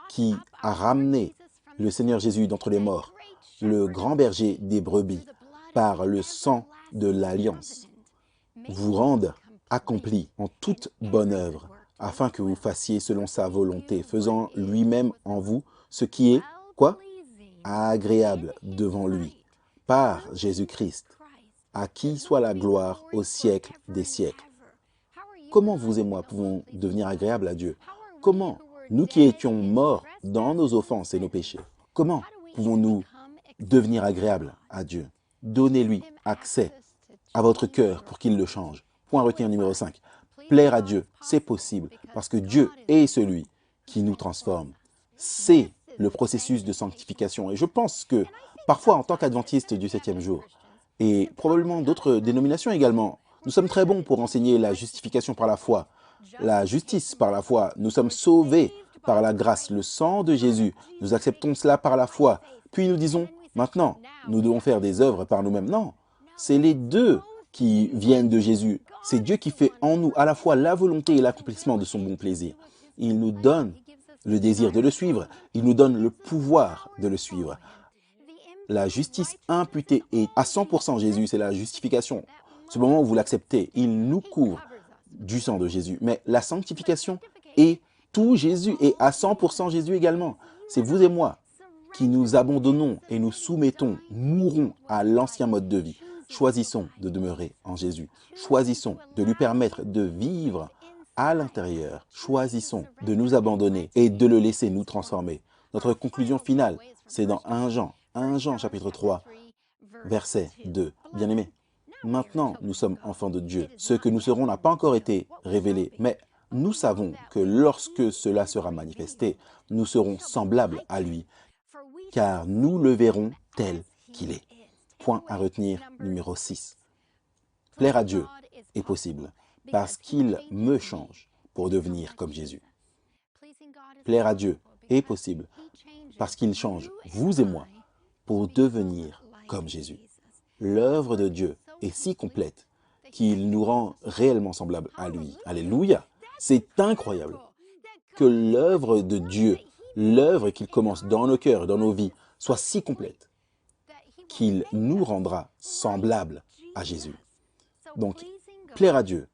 qui a ramené le Seigneur Jésus d'entre les morts, le grand berger des brebis, par le sang de l'alliance, vous rende accompli en toute bonne œuvre, afin que vous fassiez selon sa volonté, faisant lui-même en vous ce qui est, quoi? Agréable devant lui, par Jésus-Christ, à qui soit la gloire au siècle des siècles. Comment vous et moi pouvons devenir agréables à Dieu? Comment, nous qui étions morts dans nos offenses et nos péchés, comment pouvons-nous devenir agréables à Dieu? Donnez-lui accès à votre cœur pour qu'il le change. Point à retenir numéro 5. Plaire à Dieu, c'est possible parce que Dieu est celui qui nous transforme. C'est le processus de sanctification. Et je pense que parfois, en tant qu'adventistes du 7e jour, et probablement d'autres dénominations également, nous sommes très bons pour enseigner la justification par la foi, la justice par la foi. Nous sommes sauvés par la grâce, le sang de Jésus. Nous acceptons cela par la foi. Puis nous disons, maintenant, nous devons faire des œuvres par nous-mêmes. Non, c'est les deux qui viennent de Jésus. C'est Dieu qui fait en nous à la fois la volonté et l'accomplissement de son bon plaisir. Il nous donne le désir de le suivre. Il nous donne le pouvoir de le suivre. La justice imputée est à 100% Jésus, c'est la justification. Ce moment où vous l'acceptez, il nous couvre du sang de Jésus. Mais la sanctification est tout Jésus et à 100% Jésus également. C'est vous et moi qui nous abandonnons et nous soumettons, mourons à l'ancien mode de vie. Choisissons de demeurer en Jésus. Choisissons de lui permettre de vivre à l'intérieur. Choisissons de nous abandonner et de le laisser nous transformer. Notre conclusion finale, c'est dans 1 Jean chapitre 3, verset 2. Bien-aimés, maintenant nous sommes enfants de Dieu. Ce que nous serons n'a pas encore été révélé, mais Nous savons que lorsque cela sera manifesté, nous serons semblables à lui, car nous le verrons tel qu'il est. Point à retenir numéro 6. Plaire à Dieu est possible parce qu'il me change pour devenir comme Jésus. Plaire à Dieu est possible parce qu'il change vous et moi pour devenir comme Jésus. L'œuvre de Dieu est si complète qu'il nous rend réellement semblables à lui. Alléluia! C'est incroyable que l'œuvre de Dieu, l'œuvre qu'il commence dans nos cœurs et dans nos vies, soit si complète qu'il nous rendra semblables à Jésus. Donc, plaire à Dieu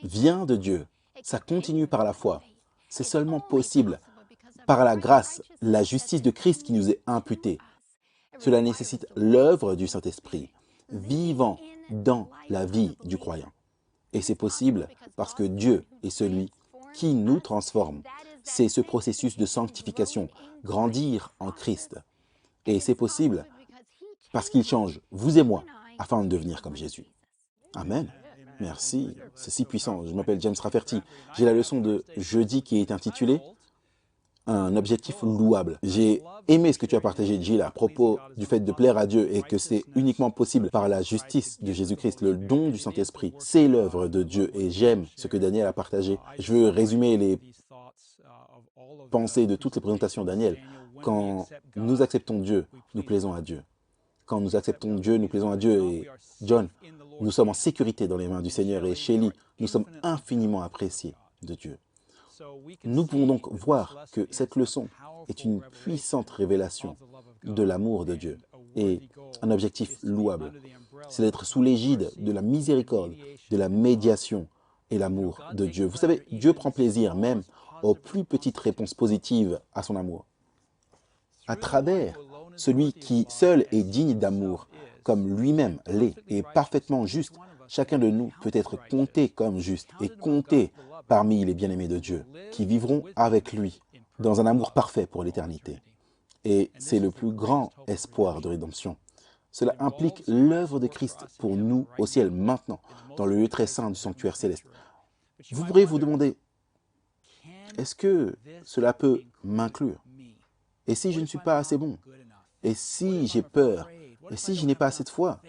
vient de Dieu, ça continue par la foi. C'est seulement possible par la grâce, la justice de Christ qui nous est imputée. Cela nécessite l'œuvre du Saint-Esprit, vivant dans la vie du croyant. Et c'est possible parce que Dieu est celui qui nous transforme. C'est ce processus de sanctification, grandir en Christ. Et c'est possible parce qu'il change vous et moi afin de devenir comme Jésus. Amen. Merci, c'est si puissant. Je m'appelle James Rafferty. J'ai la leçon de jeudi qui est intitulée « Un objectif louable ». J'ai aimé ce que tu as partagé, Jill, à propos du fait de plaire à Dieu et que c'est uniquement possible par la justice de Jésus-Christ, le don du Saint-Esprit. C'est l'œuvre de Dieu et j'aime ce que Daniel a partagé. Je veux résumer les pensées de toutes les présentations de Daniel. Quand nous acceptons Dieu, nous plaisons à Dieu. Quand nous acceptons Dieu, nous plaisons à Dieu. Et John, nous sommes en sécurité dans les mains du Seigneur. Et Shelly, nous sommes infiniment appréciés de Dieu. Nous pouvons donc voir que cette leçon est une puissante révélation de l'amour de Dieu et un objectif louable. C'est d'être sous l'égide de la miséricorde, de la médiation et l'amour de Dieu. Vous savez, Dieu prend plaisir même aux plus petites réponses positives à son amour. À travers celui qui seul est digne d'amour, comme lui-même l'est et parfaitement juste, chacun de nous peut être compté comme juste et compté parmi les bien-aimés de Dieu, qui vivront avec lui dans un amour parfait pour l'éternité. Et c'est le plus grand espoir de rédemption. Cela implique l'œuvre de Christ pour nous au ciel maintenant, dans le lieu très saint du sanctuaire céleste. Vous pourrez vous demander, est-ce que cela peut m'inclure? Et si je ne suis pas assez bon? Et si j'ai peur? Et si je n'ai pas assez de foi?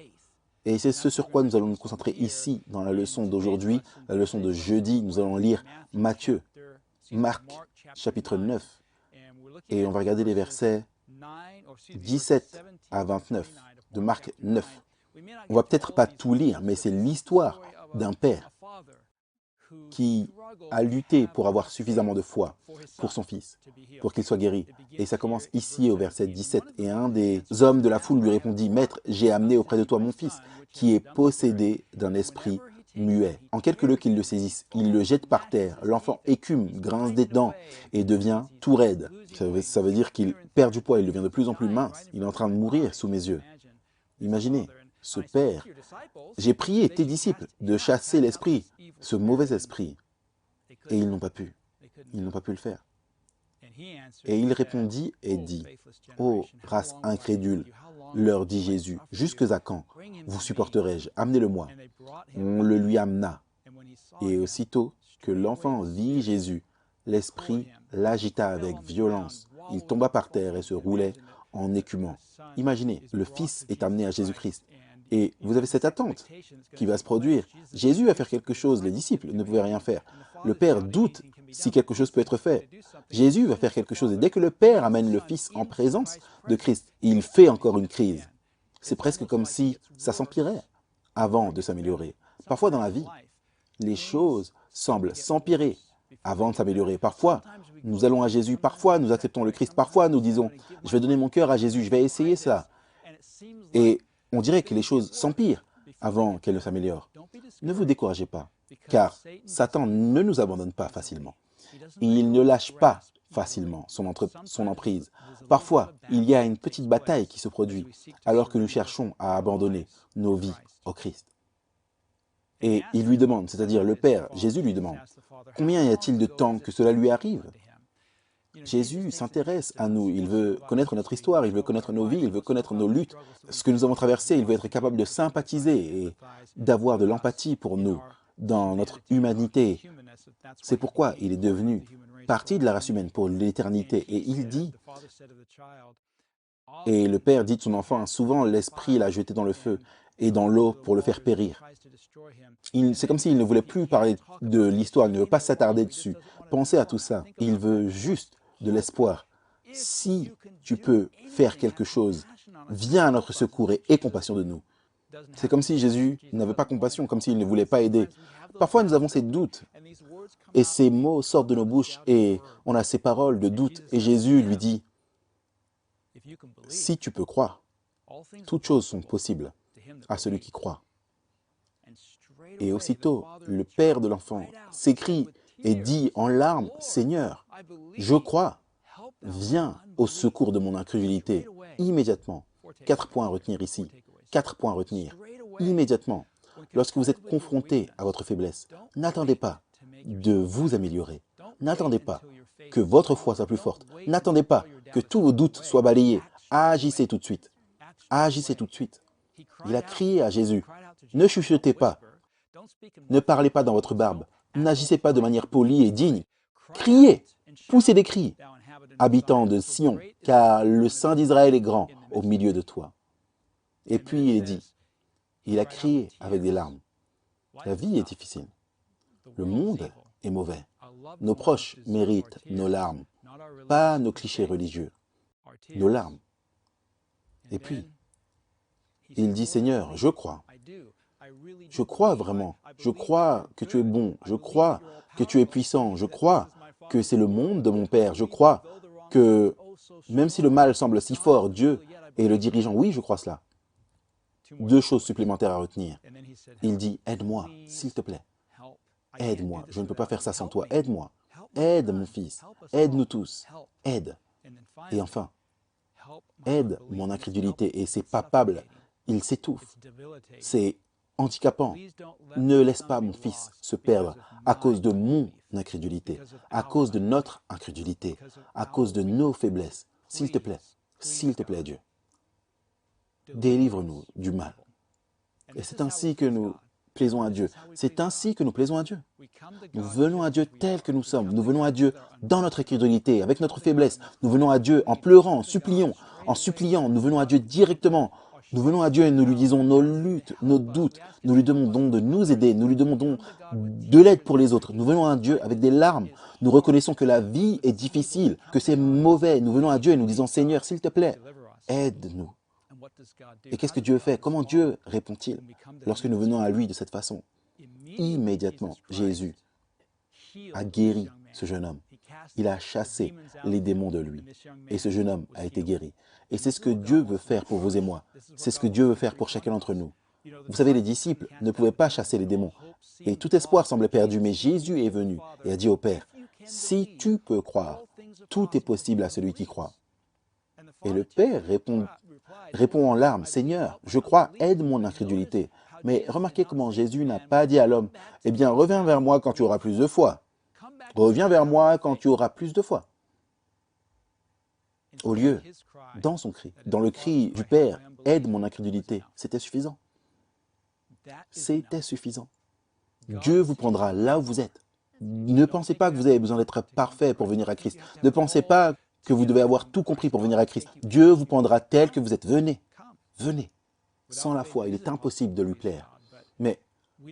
Et c'est ce sur quoi nous allons nous concentrer ici, dans la leçon d'aujourd'hui, la leçon de jeudi. Nous allons lire Matthieu, Marc, chapitre 9. Et on va regarder les versets 17 à 29 de Marc 9. On va peut-être pas tout lire, mais c'est l'histoire d'un père qui a lutté pour avoir suffisamment de foi pour son fils, pour qu'il soit guéri. Et ça commence ici au verset 17. Et un des hommes de la foule lui répondit, « Maître, j'ai amené auprès de toi mon fils, qui est possédé d'un esprit muet. » En quelques lieux qu'il le saisisse, il le jette par terre. L'enfant écume, grince des dents et devient tout raide. Ça veut dire qu'il perd du poids, il devient de plus en plus mince. Il est en train de mourir sous mes yeux. Imaginez, ce père, j'ai prié tes disciples de chasser l'esprit, ce mauvais esprit, et ils n'ont pas pu. Ils n'ont pas pu le faire. Et il répondit et dit, « Ô race incrédule, leur dit Jésus, jusque à quand vous supporterai-je? Amenez-le-moi. » On le lui amena. Et aussitôt que l'enfant vit Jésus, l'esprit l'agita avec violence. Il tomba par terre et se roulait en écumant. Imaginez, le Fils est amené à Jésus-Christ. Et vous avez cette attente qui va se produire. Jésus va faire quelque chose, les disciples ne pouvaient rien faire. Le Père doute si quelque chose peut être fait. Jésus va faire quelque chose et dès que le Père amène le Fils en présence de Christ, il fait encore une crise. C'est presque comme si ça s'empirait avant de s'améliorer. Parfois dans la vie, les choses semblent s'empirer avant de s'améliorer. Parfois, nous allons à Jésus, parfois nous acceptons le Christ, parfois nous disons « je vais donner mon cœur à Jésus, je vais essayer ça ». Et on dirait que les choses s'empirent avant qu'elles ne s'améliorent. Ne vous découragez pas, car Satan ne nous abandonne pas facilement. Il ne lâche pas facilement son emprise. Parfois, il y a une petite bataille qui se produit alors que nous cherchons à abandonner nos vies au Christ. Et il lui demande, c'est-à-dire le Père, Jésus lui demande, « Combien y a-t-il de temps que cela lui arrive ?» Jésus s'intéresse à nous, il veut connaître notre histoire, il veut connaître nos vies, il veut connaître nos luttes, ce que nous avons traversé, il veut être capable de sympathiser et d'avoir de l'empathie pour nous, dans notre humanité, C'est pourquoi il est devenu partie de la race humaine pour l'éternité. Et il dit, et le père dit de son enfant, souvent l'esprit l'a jeté dans le feu et dans l'eau pour le faire périr. C'est comme s'il ne voulait plus parler de l'histoire, il ne veut pas s'attarder dessus. Pensez à tout ça. Il veut juste de l'espoir. Si tu peux faire quelque chose, viens à notre secours et aie compassion de nous. C'est comme si Jésus n'avait pas compassion, comme s'il ne voulait pas aider. Parfois, nous avons ces doutes. Et ces mots sortent de nos bouches et on a ces paroles de doute. Et Jésus lui dit, si tu peux croire, toutes choses sont possibles à celui qui croit. Et aussitôt, le père de l'enfant s'écrie et dit en larmes, « Seigneur, je crois, viens au secours de mon incrédulité. » Immédiatement. 4 points à retenir ici. 4 points à retenir. Immédiatement. Lorsque vous êtes confronté à votre faiblesse, n'attendez pas de vous améliorer. N'attendez pas que votre foi soit plus forte. N'attendez pas que tous vos doutes soient balayés. Agissez tout de suite. Agissez tout de suite. Il a crié à Jésus. Ne chuchotez pas. Ne parlez pas dans votre barbe. N'agissez pas de manière polie et digne. Criez. Poussez des cris. Habitants de Sion, car le Saint d'Israël est grand au milieu de toi. Et puis il dit, il a crié avec des larmes. La vie est difficile. Le monde est mauvais. Nos proches méritent nos larmes, pas nos clichés religieux. Nos larmes. Et puis, il dit, Seigneur, je crois. Je crois vraiment. Je crois que tu es bon. Je crois que tu es puissant. Je crois que c'est le monde de mon Père. Je crois que même si le mal semble si fort, Dieu est le dirigeant. Oui, je crois cela. 2 choses supplémentaires à retenir. Il dit, aide-moi, s'il te plaît. Aide-moi. Je ne peux pas faire ça sans toi. Aide-moi. Aide mon fils. Aide-nous tous. Aide. Et enfin, aide mon incrédulité. Et c'est palpable. Il s'étouffe. C'est handicapant. Ne laisse pas mon fils se perdre à cause de mon incrédulité, à cause de notre incrédulité, à cause de nos faiblesses. S'il te plaît, Dieu. Délivre-nous du mal. Et c'est ainsi que nous plaisons à Dieu. C'est ainsi que nous plaisons à Dieu. Nous venons à Dieu tel que nous sommes. Nous venons à Dieu dans notre incrédulité, avec notre faiblesse. Nous venons à Dieu en pleurant, en suppliant. Nous venons à Dieu directement. Nous venons à Dieu et nous lui disons nos luttes, nos doutes. Nous lui demandons de nous aider. Nous lui demandons de l'aide pour les autres. Nous venons à Dieu avec des larmes. Nous reconnaissons que la vie est difficile, que c'est mauvais. Nous venons à Dieu et nous disons, Seigneur, s'il te plaît, aide-nous. Et qu'est-ce que Dieu fait? Comment Dieu répond-il lorsque nous venons à lui de cette façon? Immédiatement, Jésus a guéri ce jeune homme. Il a chassé les démons de lui. Et ce jeune homme a été guéri. Et c'est ce que Dieu veut faire pour vous et moi. C'est ce que Dieu veut faire pour chacun d'entre nous. Vous savez, les disciples ne pouvaient pas chasser les démons. Et tout espoir semblait perdu. Mais Jésus est venu et a dit au Père, « Si tu peux croire, tout est possible à celui qui croit. » Et le Père répond en larmes, « Seigneur, je crois, aide mon incrédulité. » Mais remarquez comment Jésus n'a pas dit à l'homme, « Eh bien, reviens vers moi quand tu auras plus de foi. Reviens vers moi quand tu auras plus de foi. » Au lieu, dans son cri, dans le cri du Père, « Aide mon incrédulité », c'était suffisant. C'était suffisant. Dieu vous prendra là où vous êtes. Ne pensez pas que vous avez besoin d'être parfait pour venir à Christ. Ne pensez pas que vous devez avoir tout compris pour venir à Christ. Dieu vous prendra tel que vous êtes. Venez, venez. Sans la foi, il est impossible de lui plaire. Mais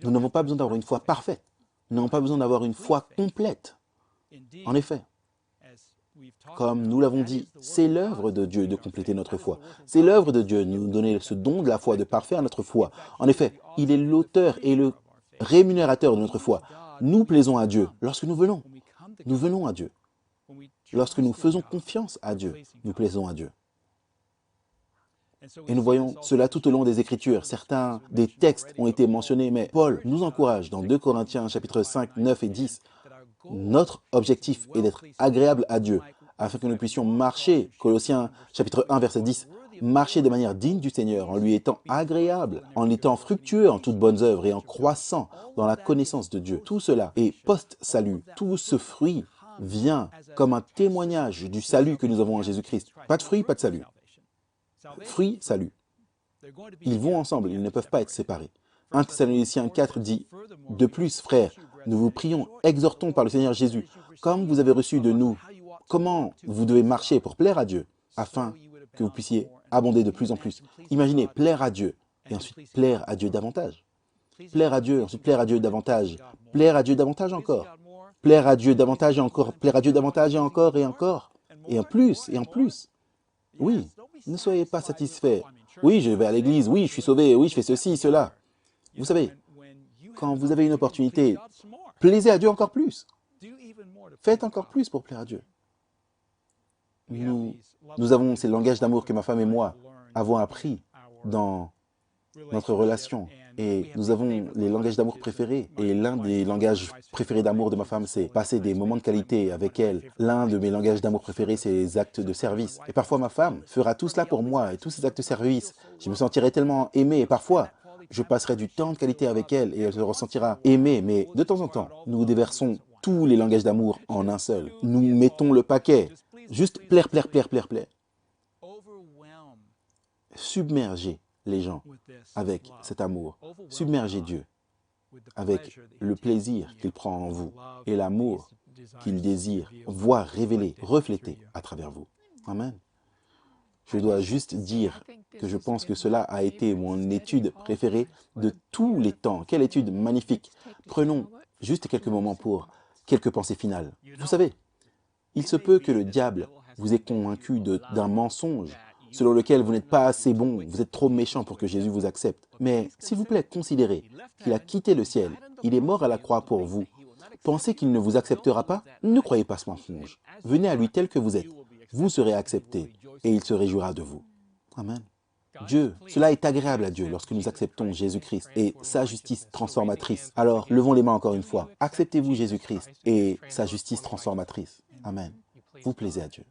nous n'avons pas besoin d'avoir une foi parfaite. Nous n'avons pas besoin d'avoir une foi complète. En effet, comme nous l'avons dit, c'est l'œuvre de Dieu de compléter notre foi. C'est l'œuvre de Dieu de nous donner ce don de la foi, de parfaire notre foi. En effet, il est l'auteur et le rémunérateur de notre foi. Nous plaisons à Dieu lorsque nous venons. Nous venons à Dieu. Lorsque nous faisons confiance à Dieu, nous plaisons à Dieu. Et nous voyons cela tout au long des Écritures. Certains des textes ont été mentionnés, mais Paul nous encourage dans 2 Corinthiens chapitres 5, 9 et 10. Notre objectif est d'être agréable à Dieu, afin que nous puissions marcher, Colossiens chapitre 1, verset 10, marcher de manière digne du Seigneur, en lui étant agréable, en étant fructueux en toutes bonnes œuvres et en croissant dans la connaissance de Dieu. Tout cela est post-salut. Tout ce fruit vient comme un témoignage du salut que nous avons en Jésus-Christ. Pas de fruit, pas de salut. Fruit, salut. Ils vont ensemble, ils ne peuvent pas être séparés. 1 Thessaloniciens 4 dit, « De plus, frères, Nous vous prions, exhortons par le Seigneur Jésus, comme vous avez reçu de nous, comment vous devez marcher pour plaire à Dieu, afin que vous puissiez abonder de plus en plus. Imaginez, plaire à Dieu, et ensuite plaire à Dieu davantage. Plaire à Dieu, ensuite plaire à Dieu davantage. Plaire à Dieu davantage encore. Plaire à Dieu davantage et encore. Plaire à Dieu davantage et encore et encore. Et en plus, et en plus. Oui, ne soyez pas satisfaits. Oui, je vais à l'église, oui, je suis sauvé, oui, je fais ceci, cela. Vous savez, quand vous avez une opportunité, plaisez à Dieu encore plus. Faites encore plus pour plaire à Dieu. Nous avons ces langages d'amour que ma femme et moi avons appris dans notre relation. Et nous avons les langages d'amour préférés. Et l'un des langages préférés d'amour de ma femme, c'est passer des moments de qualité avec elle. L'un de mes langages d'amour préférés, c'est les actes de service. Et parfois, ma femme fera tout cela pour moi et tous ces actes de service. Je me sentirai tellement aimé. Et parfois, je passerai du temps de qualité avec elle et elle se ressentira aimée. Mais de temps en temps, nous déversons tous les langages d'amour en un seul. Nous mettons le paquet. Juste plaire, plaire, plaire, plaire, plaire. Submerger les gens avec cet amour. Submergez Dieu avec le plaisir qu'il prend en vous et l'amour qu'il désire voir révéler, refléter à travers vous. Amen. Je dois juste dire que je pense que cela a été mon étude préférée de tous les temps. Quelle étude magnifique. Prenons juste quelques moments pour quelques pensées finales. Vous savez, il se peut que le diable vous ait convaincu d'un mensonge selon lequel vous n'êtes pas assez bon, vous êtes trop méchant pour que Jésus vous accepte. Mais s'il vous plaît, considérez qu'il a quitté le ciel, il est mort à la croix pour vous. Pensez qu'il ne vous acceptera pas? Ne croyez pas ce mensonge. Venez à lui tel que vous êtes. Vous serez accepté et il se réjouira de vous. Amen. Dieu, cela est agréable à Dieu lorsque nous acceptons Jésus-Christ et sa justice transformatrice. Alors, levons les mains encore une fois. Acceptez-vous Jésus-Christ et sa justice transformatrice. Amen. Vous plaisez à Dieu.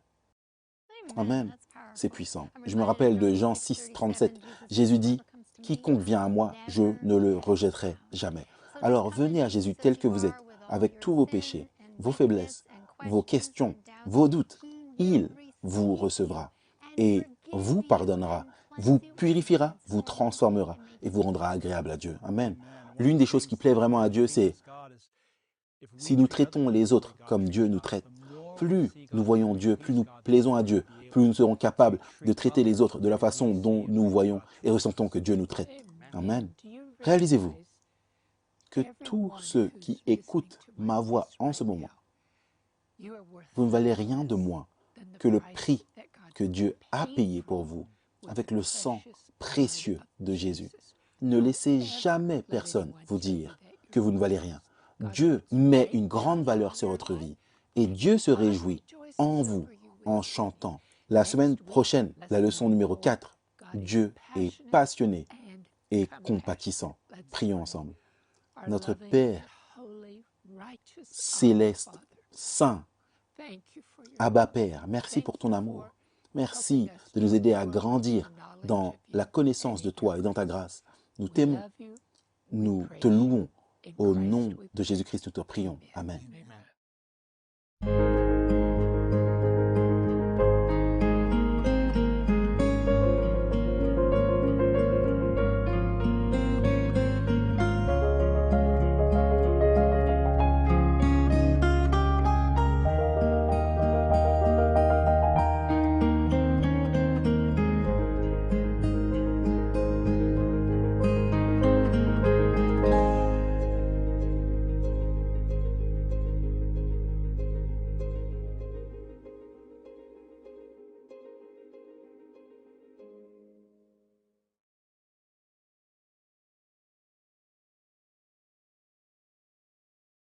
Amen. C'est puissant. Je me rappelle de Jean 6, 37. Jésus dit, « Quiconque vient à moi, je ne le rejetterai jamais. » Alors venez à Jésus tel que vous êtes, avec tous vos péchés, vos faiblesses, vos questions, vos doutes. Il vous recevra et vous pardonnera, vous purifiera, vous transformera et vous rendra agréable à Dieu. Amen. L'une des choses qui plaît vraiment à Dieu, c'est si nous traitons les autres comme Dieu nous traite, plus nous voyons Dieu, plus nous plaisons à Dieu, plus nous serons capables de traiter les autres de la façon dont nous voyons et ressentons que Dieu nous traite. Amen. Réalisez-vous que tous ceux qui écoutent ma voix en ce moment, vous ne valez rien de moins que le prix que Dieu a payé pour vous avec le sang précieux de Jésus. Ne laissez jamais personne vous dire que vous ne valez rien. Dieu met une grande valeur sur votre vie et Dieu se réjouit en vous en chantant. La semaine prochaine, la leçon numéro 4, Dieu est passionné et compatissant. Prions ensemble. Notre Père céleste, saint, Abba Père, merci pour ton amour. Merci de nous aider à grandir dans la connaissance de toi et dans ta grâce. Nous t'aimons, nous te louons. Au nom de Jésus-Christ, nous te prions. Amen.